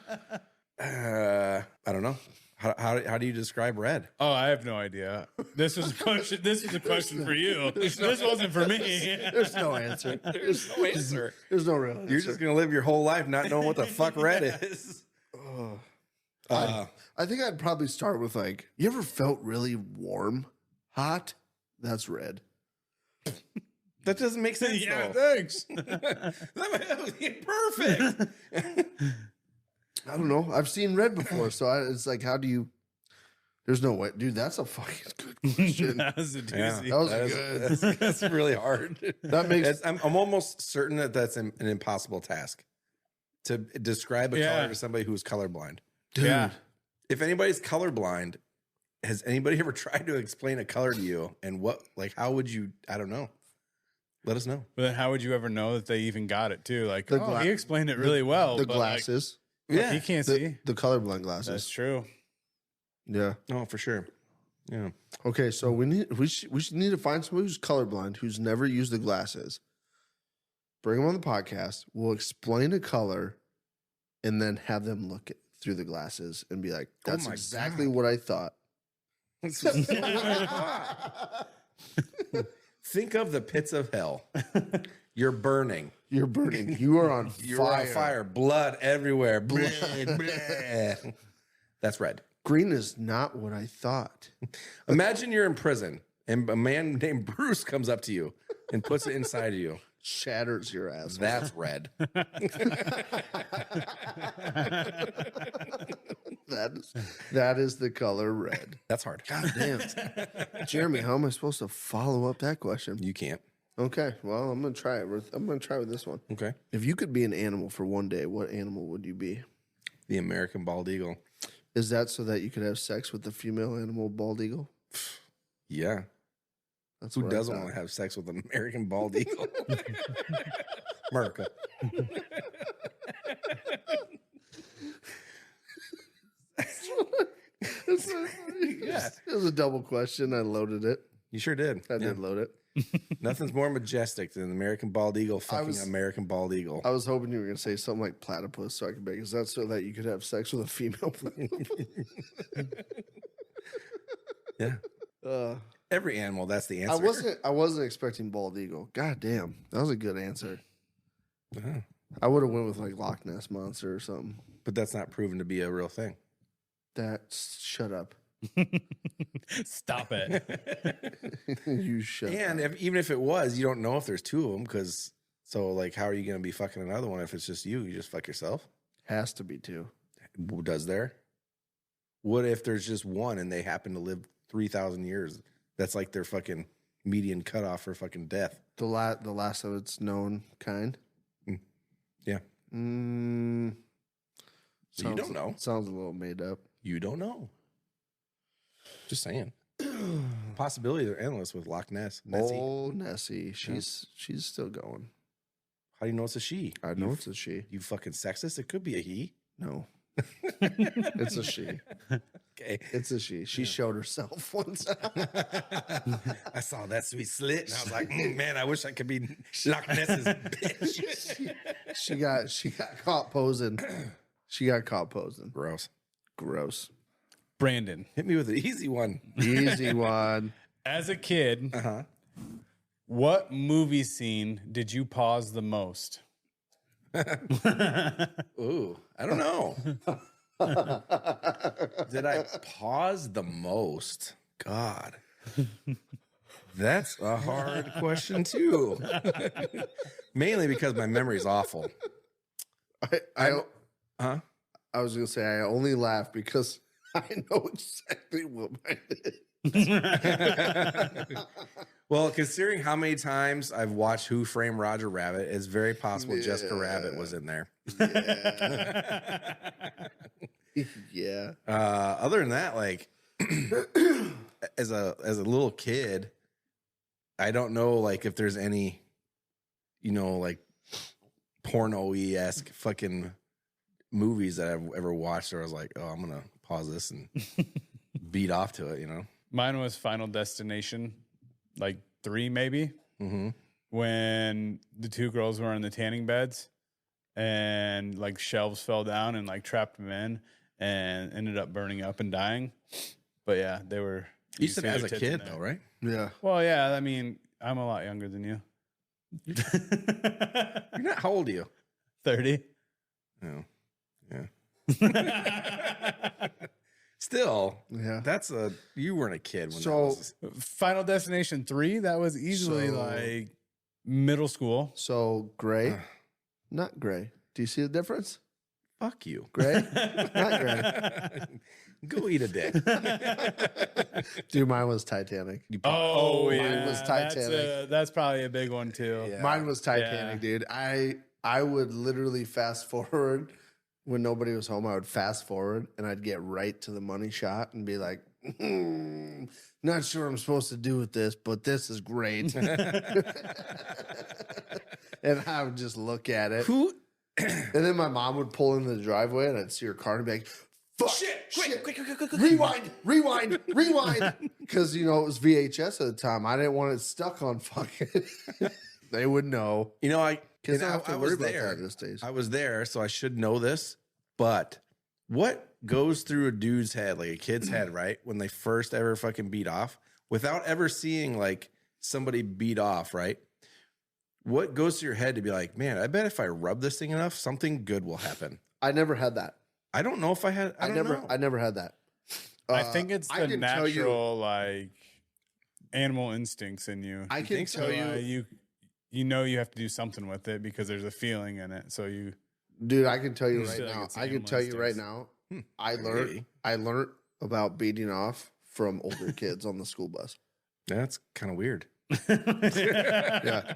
I don't know. How do you describe red? Oh, I have no idea. This was a question. This was a question for you. This wasn't for me. There's no answer. There's no answer. There's no real answer. You're just gonna live your whole life not knowing what the fuck red is. I think I'd probably start with like, you ever felt really warm, hot? That's red. That doesn't make sense. Yeah, though. thanks. Perfect. I don't know. I've seen red before, so it's like, how do you? There's no way, dude. That's a fucking good question. That was a Yeah, doozy. That was that is- good. That's really hard. That makes I'm almost certain that that's an impossible task to describe a Yeah. color to somebody who's colorblind. dude. Yeah. If anybody's colorblind, has anybody ever tried to explain a color to you? And what, like, how would you? I don't know. Let us know. But then how would you ever know that they even got it too? Like, The oh, gla- he explained it really well. The but, like, glasses, he can't see. the colorblind glasses. That's true. Yeah. Oh, for sure. Yeah. Okay, so we need to find somebody who's colorblind who's never used the glasses. Bring them on the podcast. We'll explain a color, and then have them look through the glasses and be like, Oh "That's my exactly God. what I thought." Think of the pits of hell. You're burning. You're burning. You are on You're fire. on fire. Blood everywhere. Blood. Bleh. That's red. Green is not what I thought. Imagine you're in prison and a man named Bruce comes up to you and puts it inside of you. Shatters your ass. That's red. That is the color red. That's hard. God damn. Jeremy, how am I supposed to follow up that question? You can't. Okay, well, I'm gonna try it. I'm gonna try with this one. Okay. If you could be an animal for one day, what animal would you be? The American bald eagle. Is that so that you could have sex with the female animal bald eagle? Yeah. That's Who what I doesn't thought. want to have sex with an American bald eagle? America. Yeah. It was a double question. I loaded it. You sure did. I Yeah. did load it. Nothing's more majestic than an American bald eagle fucking was- an American bald eagle. I was hoping you were going to say something like platypus so I could make. Is that so that you could have sex with a female platypus? Yeah. Uh, Every animal, that's the answer. I wasn't expecting bald eagle. God damn. That was a good answer. Uh-huh. I would have went with like Loch Ness Monster or something. But that's not proven to be a real thing. Shut up. Stop it. You shut And up. even if it was, you don't know if there's two of them because, so like, how are you going to be fucking another one if it's just you? You just fuck yourself? Has to be two. Does there? What if there's just one and they happen to live 3,000 years? That's like their fucking median cutoff for fucking death. The last of its known kind. Yeah. So you don't know. Sounds a little made up. You don't know. Just saying. Possibilities are endless with Loch Ness. Nessie. Oh, Nessie. She's still going. How do you know it's a she? I know it's a she. You fucking sexist. It could be a he. No. It's a she. Okay. It's a she. She showed herself once. I saw that sweet slit and I was like, man, I wish I could be Loch Ness's bitch. She got caught posing. She got caught posing. Gross. Brandon, Hit me with an easy one. Easy one. as a kid, what movie scene did you pause the most? Ooh, I don't know. Did I pause the most? God. That's a hard question too. Mainly because my memory's awful. I was gonna say I only laugh because I know exactly what mine is. Well, considering how many times I've watched Who Framed Roger Rabbit, it's very possible Jessica Rabbit was in there. Yeah. Other than that, like as a little kid, I don't know like if there's any, like porno-y-esque fucking movies that I've ever watched where I was like, oh, I'm gonna pause this and beat off to it, Mine was Final Destination, like 3 maybe, when the two girls were in the tanning beds and like shelves fell down and like trapped them in and ended up burning up and dying. But yeah, they were. You said as a kid though, right? Yeah. Well, yeah, I mean, I'm a lot younger than you. You're not. How old are you? 30. Oh, yeah. Still, Yeah. you weren't a kid when So- that was. Final Destination 3, that was easily like middle school. So gray, not gray. Do you see the difference? Fuck you. Gray, not gray. Go eat a dick. Dude, mine was Titanic. Oh, mine yeah. was Titanic. That's probably a big one too. Yeah. Mine was Titanic, Yeah. dude. I would literally fast forward when nobody was home. I would fast forward and I'd get right to the money shot and be like, not sure what I'm supposed to do with this, but this is great. And I would just look at it. And then my mom would pull into the driveway and I'd see her car and be like, fuck, shit, quick, rewind. Because, it was VHS at the time. I didn't want it stuck on fucking. They would know. I Because I was was there. these days. I was there, so I should know this. But what goes through a dude's head, like a kid's head, right? When they first ever fucking beat off, without ever seeing like somebody beat off, right? What goes through your head to be like, man, I bet if I rub this thing enough, something good will happen. I never had that. I don't know if I had. I never had that. I think it's I the can tell you- natural like animal instincts in you. I can So, tell you, you have to do something with it because there's a feeling in it. So you dude. I can tell you You right feel like now. it's I can animal tell you right instincts. now. maybe. I learned about beating off from older kids on the school bus. That's kind of weird. Yeah,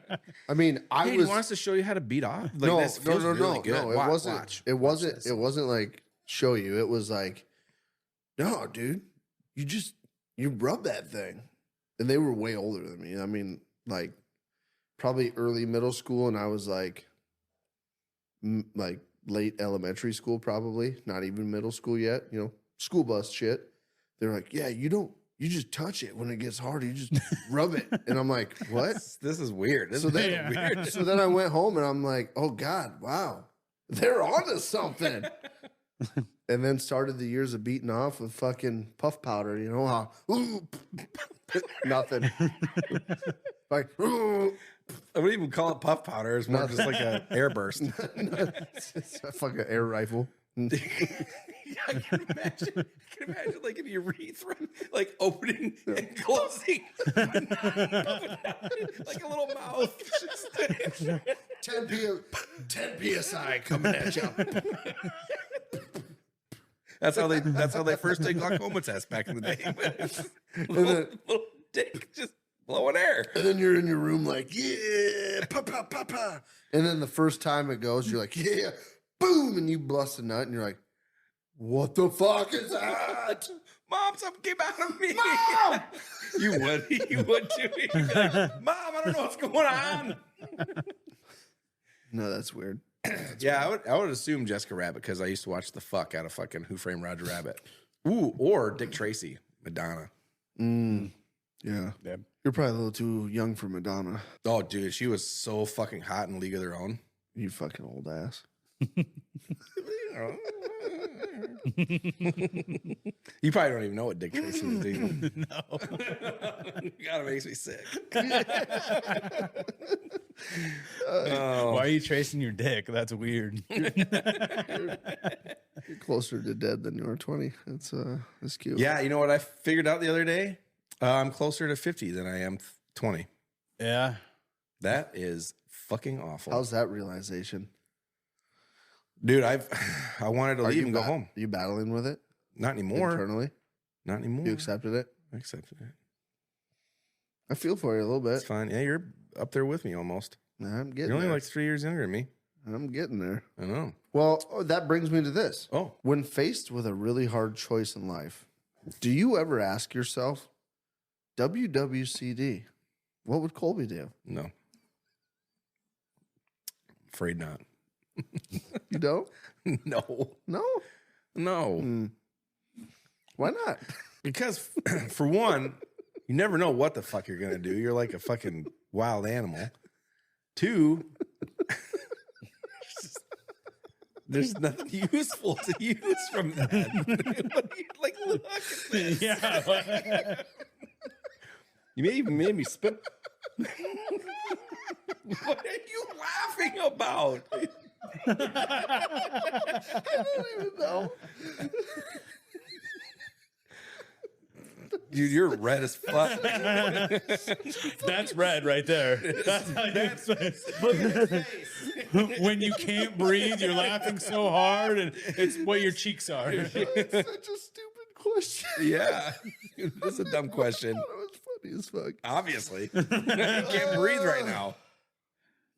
I mean, Hey, you want us to show you how to beat off? Like, this feels really good. no. It wasn't. Watch It this. wasn't like show you. It was like, no, dude, you rub that thing, and they were way older than me. I mean, like probably early middle school, and I was like late elementary school, probably not even middle school yet. School bus shit. They're like, yeah, you just touch it when it gets hard. You just rub it. And I'm like, what? This is weird. This So is then, weird. so then I went home and I'm like, oh God, wow. They're onto something. And then started the years of beating off with fucking puff powder, how nothing. Like, I wouldn't even call it puff powder. It's more just like an air burst. it's a fucking air rifle. I can imagine like if you read through, like opening and closing, like a little mouth. 10 psi coming at you. That's how they first did glaucoma test back in the day. little dick, just blowing air. And then you're in your room like, yeah, pa pa pa pa. And then the first time it goes, you're like, yeah, boom, and you bust a nut, and you're like, what the fuck is that? Mom, something came out of me. Mom! You would too. You'd be like, Mom, I don't know what's going on. No, that's weird. I would assume Jessica Rabbit because I used to watch the fuck out of fucking Who Framed Roger Rabbit. Ooh, or Dick Tracy, Madonna. Yeah. Yep. You're probably a little too young for Madonna. Oh, dude, she was so fucking hot in League of Their Own. You fucking old ass. You probably don't even know what Dick Tracy is, do you? No. God, it makes me sick. Why are you tracing your dick? That's weird. You're closer to dead than you are 20. That's cute. Yeah, you know what I figured out the other day? I'm closer to 50 than I am 20. Yeah. That is fucking awful. How's that realization? Dude, I wanted to leave and go home. Are you battling with it? Not anymore. Internally? Not anymore. You accepted it? I accepted it. I feel for you a little It's bit. fine. Yeah, you're up there with me almost. I'm getting You're only there. like 3 years younger than me. I'm getting there. I know. Well, that brings me to this. Oh. When faced with a really hard choice in life, do you ever ask yourself, WWCD, what would Colby do? No. Afraid not. You don't? No. No? No. Why not? Because, for one, you never know what the fuck you're going to do. You're like a fucking wild animal. Two, there's nothing useful to use from that. Like, look at this. Yeah. You even made me spit. What are you laughing about? I don't even know. Dude, you're red as fuck. That's red right there. That's how you Look at his face. when you can't breathe, you're laughing so hard, and it's what your cheeks are. It's such a stupid question. Yeah. This is a dumb question. That was funny as fuck. Obviously. I can't breathe right now.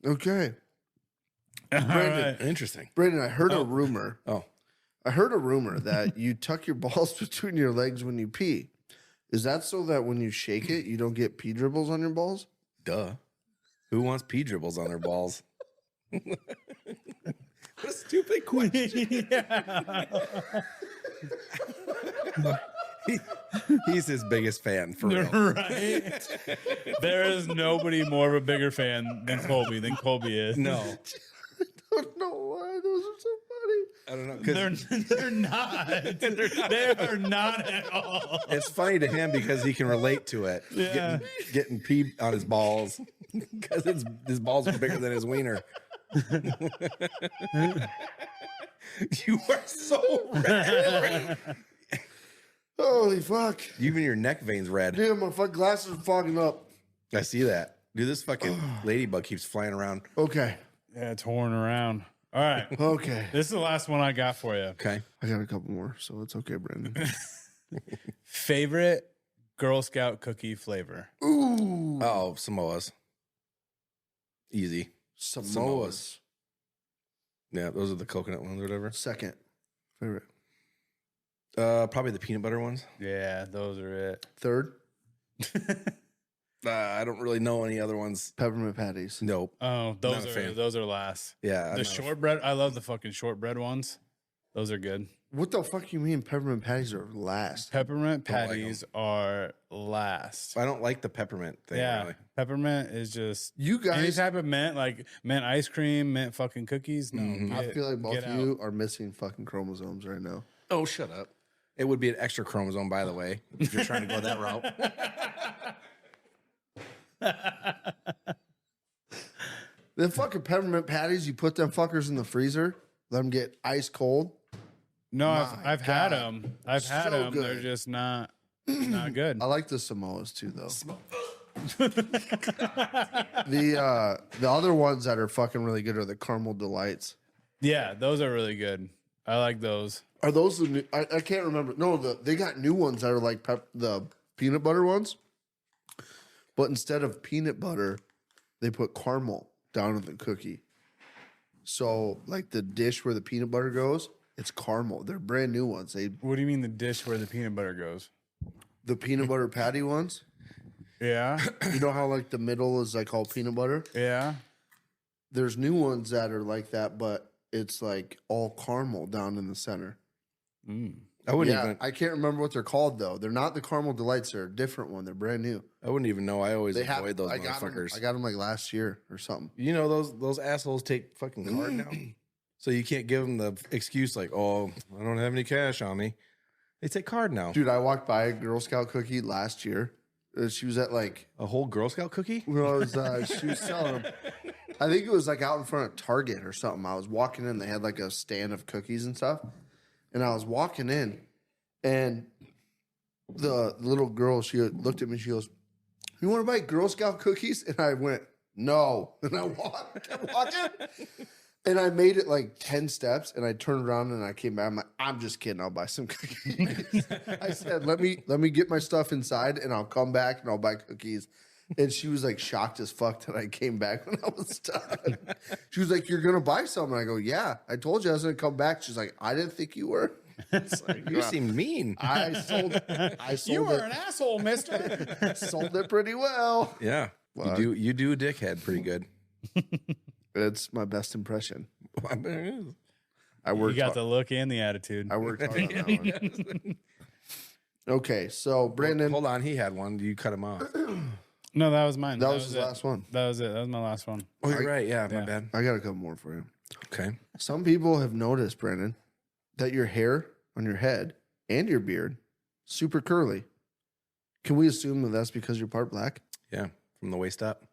Okay. Brandon, Interesting. Brandon, I heard a rumor. Oh. I heard a rumor that you tuck your balls between your legs when you pee. Is that so that when you shake it, you don't get pee dribbles on your balls? Duh. Who wants pee dribbles on their balls? What a stupid question. He's his biggest fan, for real. right? There is nobody more of a bigger fan than Colby is. No. I don't know why those are so funny. I don't know. They're not. They are not at all. It's funny to him because he can relate to it. Yeah. Getting pee on his balls because his balls are bigger than his wiener. You are so red. Holy fuck. Even your neck veins red. Dude, my fuck glasses are fogging up. I see that. Dude, this fucking ladybug keeps flying around. Okay. Yeah, it's whoring around. All right. Okay. This is the last one I got for you. Okay. I got a couple more, so it's okay, Brandon. Favorite Girl Scout cookie flavor? Ooh. Oh, Samoas. Easy. Samoas. Yeah, those are the coconut ones or whatever. Second favorite. Probably the peanut butter ones. Yeah, those are it. Third, I don't really know any other ones. peppermint patties. Nope. Oh, Not a fan. those are last. Yeah. I'm The not a shortbread, I love the fucking shortbread ones. Those are good. What the fuck you mean peppermint patties are last? Peppermint Don't like patties are last. I don't like the peppermint thing. Yeah, Really. peppermint is just You any guys, type of mint, like mint ice cream, mint fucking cookies. No, Mhm. I feel like both get of you are missing fucking chromosomes right now. Oh, shut up. It would be an extra chromosome, by the way, if you're trying to go that route. The fucking peppermint patties, you put them fuckers in the freezer, let them get ice cold. No, My I've had God. them. I've had So them. They're good. just not good. I like the Samoas too, though. The other ones that are fucking really good are the caramel delights. Yeah, those are really good. I like those. Are those the new? I can't remember. No, they got new ones that are like the peanut butter ones. But instead of peanut butter, they put caramel down in the cookie. So, like the dish where the peanut butter goes, it's caramel. They're brand new ones. What do you mean the dish where the peanut butter goes? The peanut butter patty ones. Yeah. You know how like the middle is like all peanut butter? Yeah. There's new ones that are like that, but it's like all caramel down in the center. I wouldn't Yeah, even. I can't remember what they're called though. They're not the caramel delights. They're a different one. They're brand new. I wouldn't even know. I always They have. avoid those I got them. motherfuckers. I got them like last year or something. You know those assholes take fucking card now, so you can't give them the excuse like, "Oh, I don't have any cash on me." They take card now. Dude, I walked by a Girl Scout cookie last year. She was at like, A whole Girl Scout cookie? well, she was selling them. I think it was like out in front of Target or something. I was walking in. They had like a stand of cookies and stuff. And I was walking in, and the little girl, she looked at me. She goes, "You want to buy Girl Scout cookies?" And I went, "No." And I kept walking. And I made it like 10 steps, and I turned around and I came back. I'm like, "I'm just kidding. I'll buy some cookies." I said, let me get my stuff inside, and I'll come back and I'll buy cookies. And she was like shocked as fuck that I came back when I was done. She was like, "You're gonna buy some?" And I go, "Yeah, I told you I was gonna come back." She's like, "I didn't think you were." It's like, You seem mean. I sold You it. are an asshole, mister. Sold it pretty well. Yeah, Well, you do a dickhead pretty good. It's my best impression. I bet it is. I You worked. got hard. the look and the attitude. I worked hard on that one. Okay, so Brandon, Hold on, he had one. You cut him off. No, that was mine. that was his it. last one. That was it. That was my last one. Oh, you're right. Yeah, my Yeah. bad. I got a couple more for you. Okay. Some people have noticed, Brandon, that your hair on your head and your beard super curly. Can we assume that that's because you're part black? Yeah, from the waist up.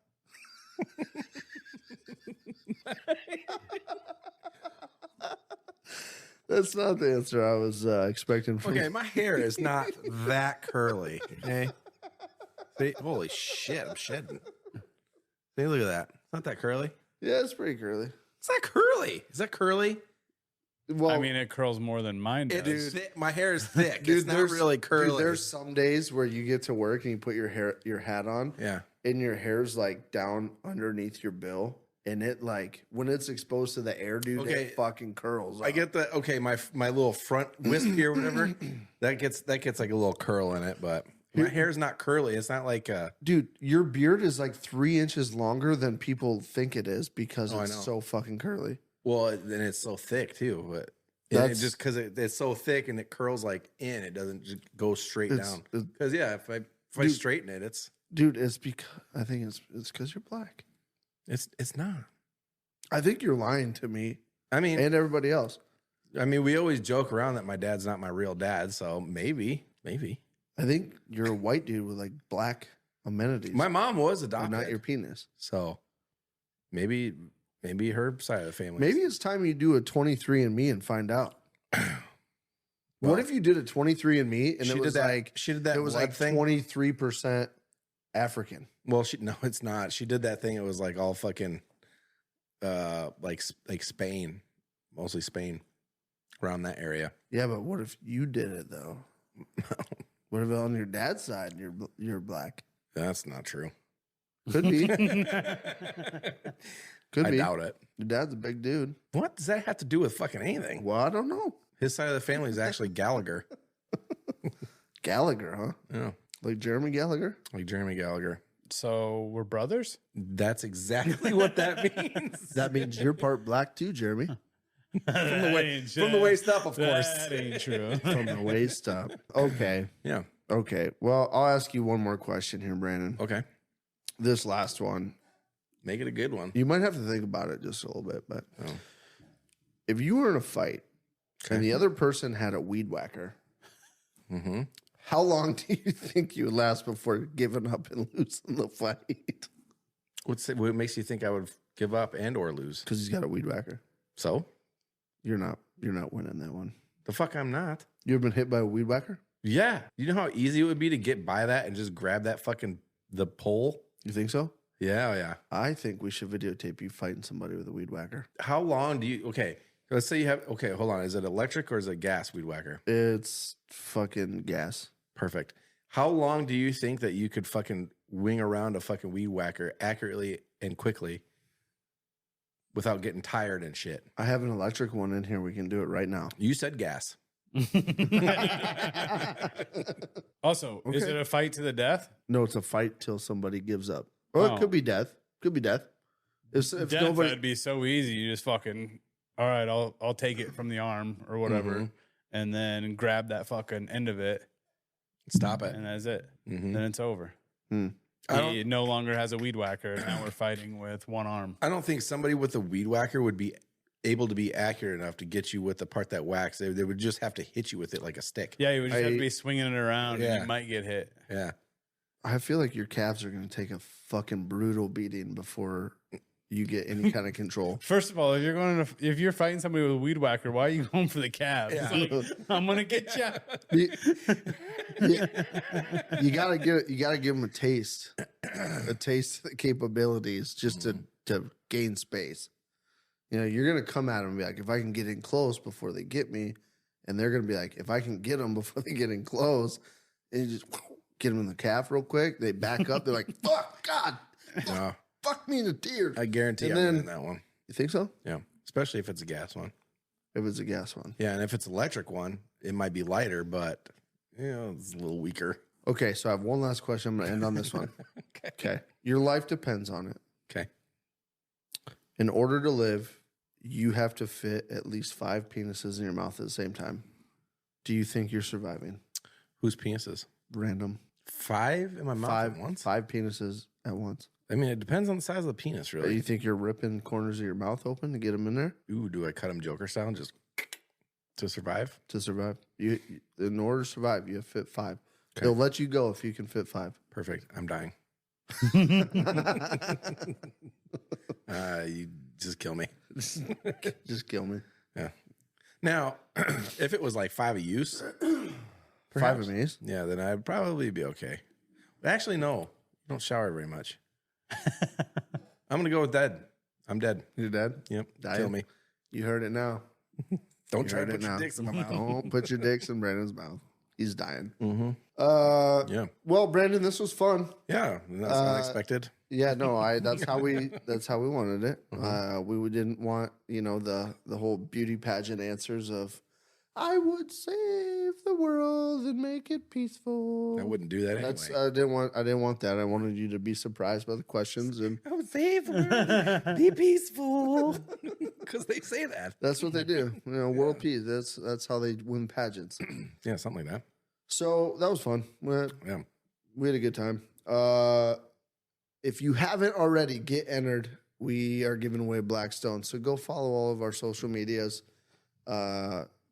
That's not the answer I was expecting from Okay, my hair is not that curly. Okay. See, holy shit, I'm shedding. See, look at that. It's not that curly. Yeah, it's pretty curly. It's not curly. Is that curly? Well, I mean, it curls more than mine does. It's thick. My hair is thick. dude, It's not there's really curly. Dude, there's some days where you get to work and you put your hat on, yeah. and your hair's like down underneath your bill, and it like when it's exposed to the air, dude, Okay. it fucking curls. I up. get the okay, my little front wisp here, whatever. that gets like a little curl in it, but my hair's not curly. It's not like Dude, your beard is like 3 inches longer than people think it is because Oh, I it's know. so fucking curly. well, and it's so thick too. But That's- just because it's so thick and it curls like in, it doesn't just go straight It's- down. it- Because yeah, if I Dude. straighten it, it's Because I think it's because you're black. it's not. I think you're lying to me I mean, and everybody else. we always joke around that my dad's not my real dad, so maybe. I think you're a white dude with like black amenities. My mom was but adopted, not your penis. so maybe her side of the family. Maybe it's time you do a 23andMe and find out. Well, What if you did a 23andMe and she it did was that. like She did that. it was blood like thing. 23% African? Well, no, it's not. She did that thing. It was like all fucking, like Spain, mostly Spain, around that area. Yeah, but what if you did it though? What if on your dad's side you're black? That's not true. Could be. Could I be. doubt it. Your dad's a big dude. What does that have to do with fucking anything? Well, I don't know. His side of the family is actually Gallagher. Gallagher, huh? Yeah, Like Jeremy Gallagher? like Jeremy Gallagher. So we're brothers? That's exactly what that means. That means you're part black too, Jeremy. from the waist up, of course. That ain't true. From the waist up. Okay. Yeah. Okay. Well, I'll ask you one more question here, Brandon. Okay. This last one, Make it a good one. you might have to think about it just a little bit, but Oh. if you were in a fight and the other person had a weed whacker, Mm-hmm. how long do you think you would last before giving up and losing the fight? What makes you think I would give up and or lose? Because he's got a weed whacker. So You're not winning that one. the fuck I'm not. You ever been hit by a weed whacker? Yeah. You know how easy it would be to get by that and just grab that the pole? You think so? Yeah, yeah. I think we should videotape you fighting somebody with a weed whacker. How long do you okay, let's say you have hold on. Is it electric or is it gas weed whacker? It's fucking gas. Perfect. How long do you think that you could fucking wing around a fucking weed whacker accurately and quickly without getting tired and shit? I have an electric one in here. We can do it right now. You said gas. Also, is it a fight to the death? No, it's a fight till somebody gives up. Or it could be death. Could be death. If Death, nobody, that'd be so easy. You just fucking, all right, I'll take it from the arm or whatever, and then grab that fucking end of it. Stop it. And that's it. Mm-hmm. Then it's over. He no longer has a weed whacker. Now we're fighting with one arm. I don't think somebody with a weed whacker would be able to be accurate enough to get you with the part that whacks. They would just have to hit you with it like a stick. Yeah, you would just have to be swinging it around and Yeah. you might get hit. Yeah. I feel like your calves are going to take a fucking brutal beating before you get any kind of control. First of all, if you're fighting somebody with a weed whacker, why are you going for the calves? Yeah. Like, I'm gonna get you. You gotta give them a taste of the capabilities just to gain space. You know, you're gonna come at them and be like, if I can get in close before they get me, and they're gonna be like, if I can get them before they get in close, and you just get them in the calf real quick. They back up. They're like, fuck God, fuck me in the tears. I guarantee I'm winning that one. You think so? Yeah. Especially if it's a gas one. If it's a gas one. Yeah, and if it's electric one, it might be lighter, but it's a little weaker. Okay, so I have one last question. I'm going to end on this one. Okay. Your life depends on it. Okay. In order to live, you have to fit at least 5 penises in your mouth at the same time. Do you think you're surviving? Whose penises? Random. 5 in my mouth at once? 5 penises at once. I mean, it depends on the size of the penis, really. You think you're ripping corners of your mouth open to get them in there? Ooh, do I cut them Joker style just to survive? To survive. You in order to survive, you have to fit 5. Okay. They'll let you go if you can fit 5. Perfect. I'm dying. You just kill me. Just kill me. Yeah. Now, if it was like 5 of use, 5 of me. yeah, then I'd probably be okay. But actually, no. You don't shower very much. I'm going to go with dead. I'm dead. You're dead? Yep. Dying. Kill me. You heard it now. Don't You try heard to it put your now. dicks in my mouth. Don't put your dicks in Brandon's mouth. He's dying. Mm-hmm. Yeah. Well, Brandon, this was fun. Yeah, that's unexpected. Yeah, no, that's how we wanted it. We didn't want, the whole beauty pageant answers of I would save the world and make it peaceful. I wouldn't do that anyway. I didn't want that. I wanted you to be surprised by the questions, and I would save the world, be peaceful, because they say that. that's what they do. World peace. That's how they win pageants. Yeah, something like that. So that was fun. We had a good time. If you haven't already, get entered. We are giving away Blackstone. So go follow all of our social medias.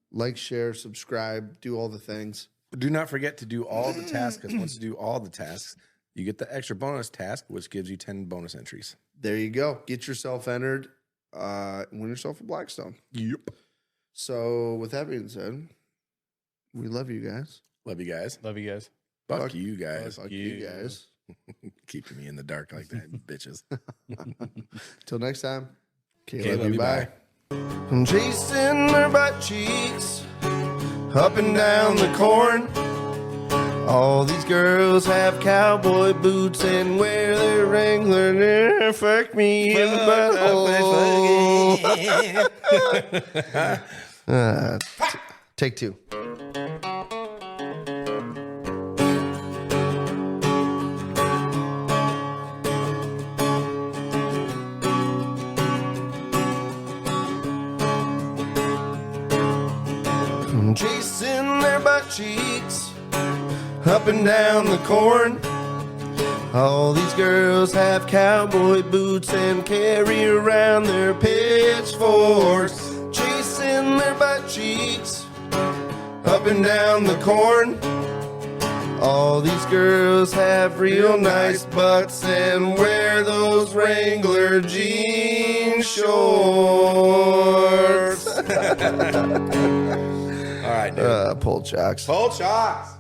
Like, share, subscribe, do all the things. Do not forget to do all the tasks, because once you do all the tasks, you get the extra bonus task, which gives you 10 bonus entries. There you go. Get yourself entered. Win yourself a Blackstone. Yep. So with that being said, we love you guys. Love you guys. Love you guys. Fuck you guys. Fuck you guys. Keeping me in the dark like that, bitches. Till next time. KLYB, bye. I'm chasing her butt cheeks up and down the corn. All these girls have cowboy boots and wear their Wrangler. Fuck me in the butthole. Take 2. Chasing their butt cheeks up and down the corn. All these girls have cowboy boots and carry around their pitchforks. Chasing their butt cheeks up and down the corn. All these girls have real nice butts and wear those Wrangler jean shorts. All right, dude. Pull chocks. Pull chocks.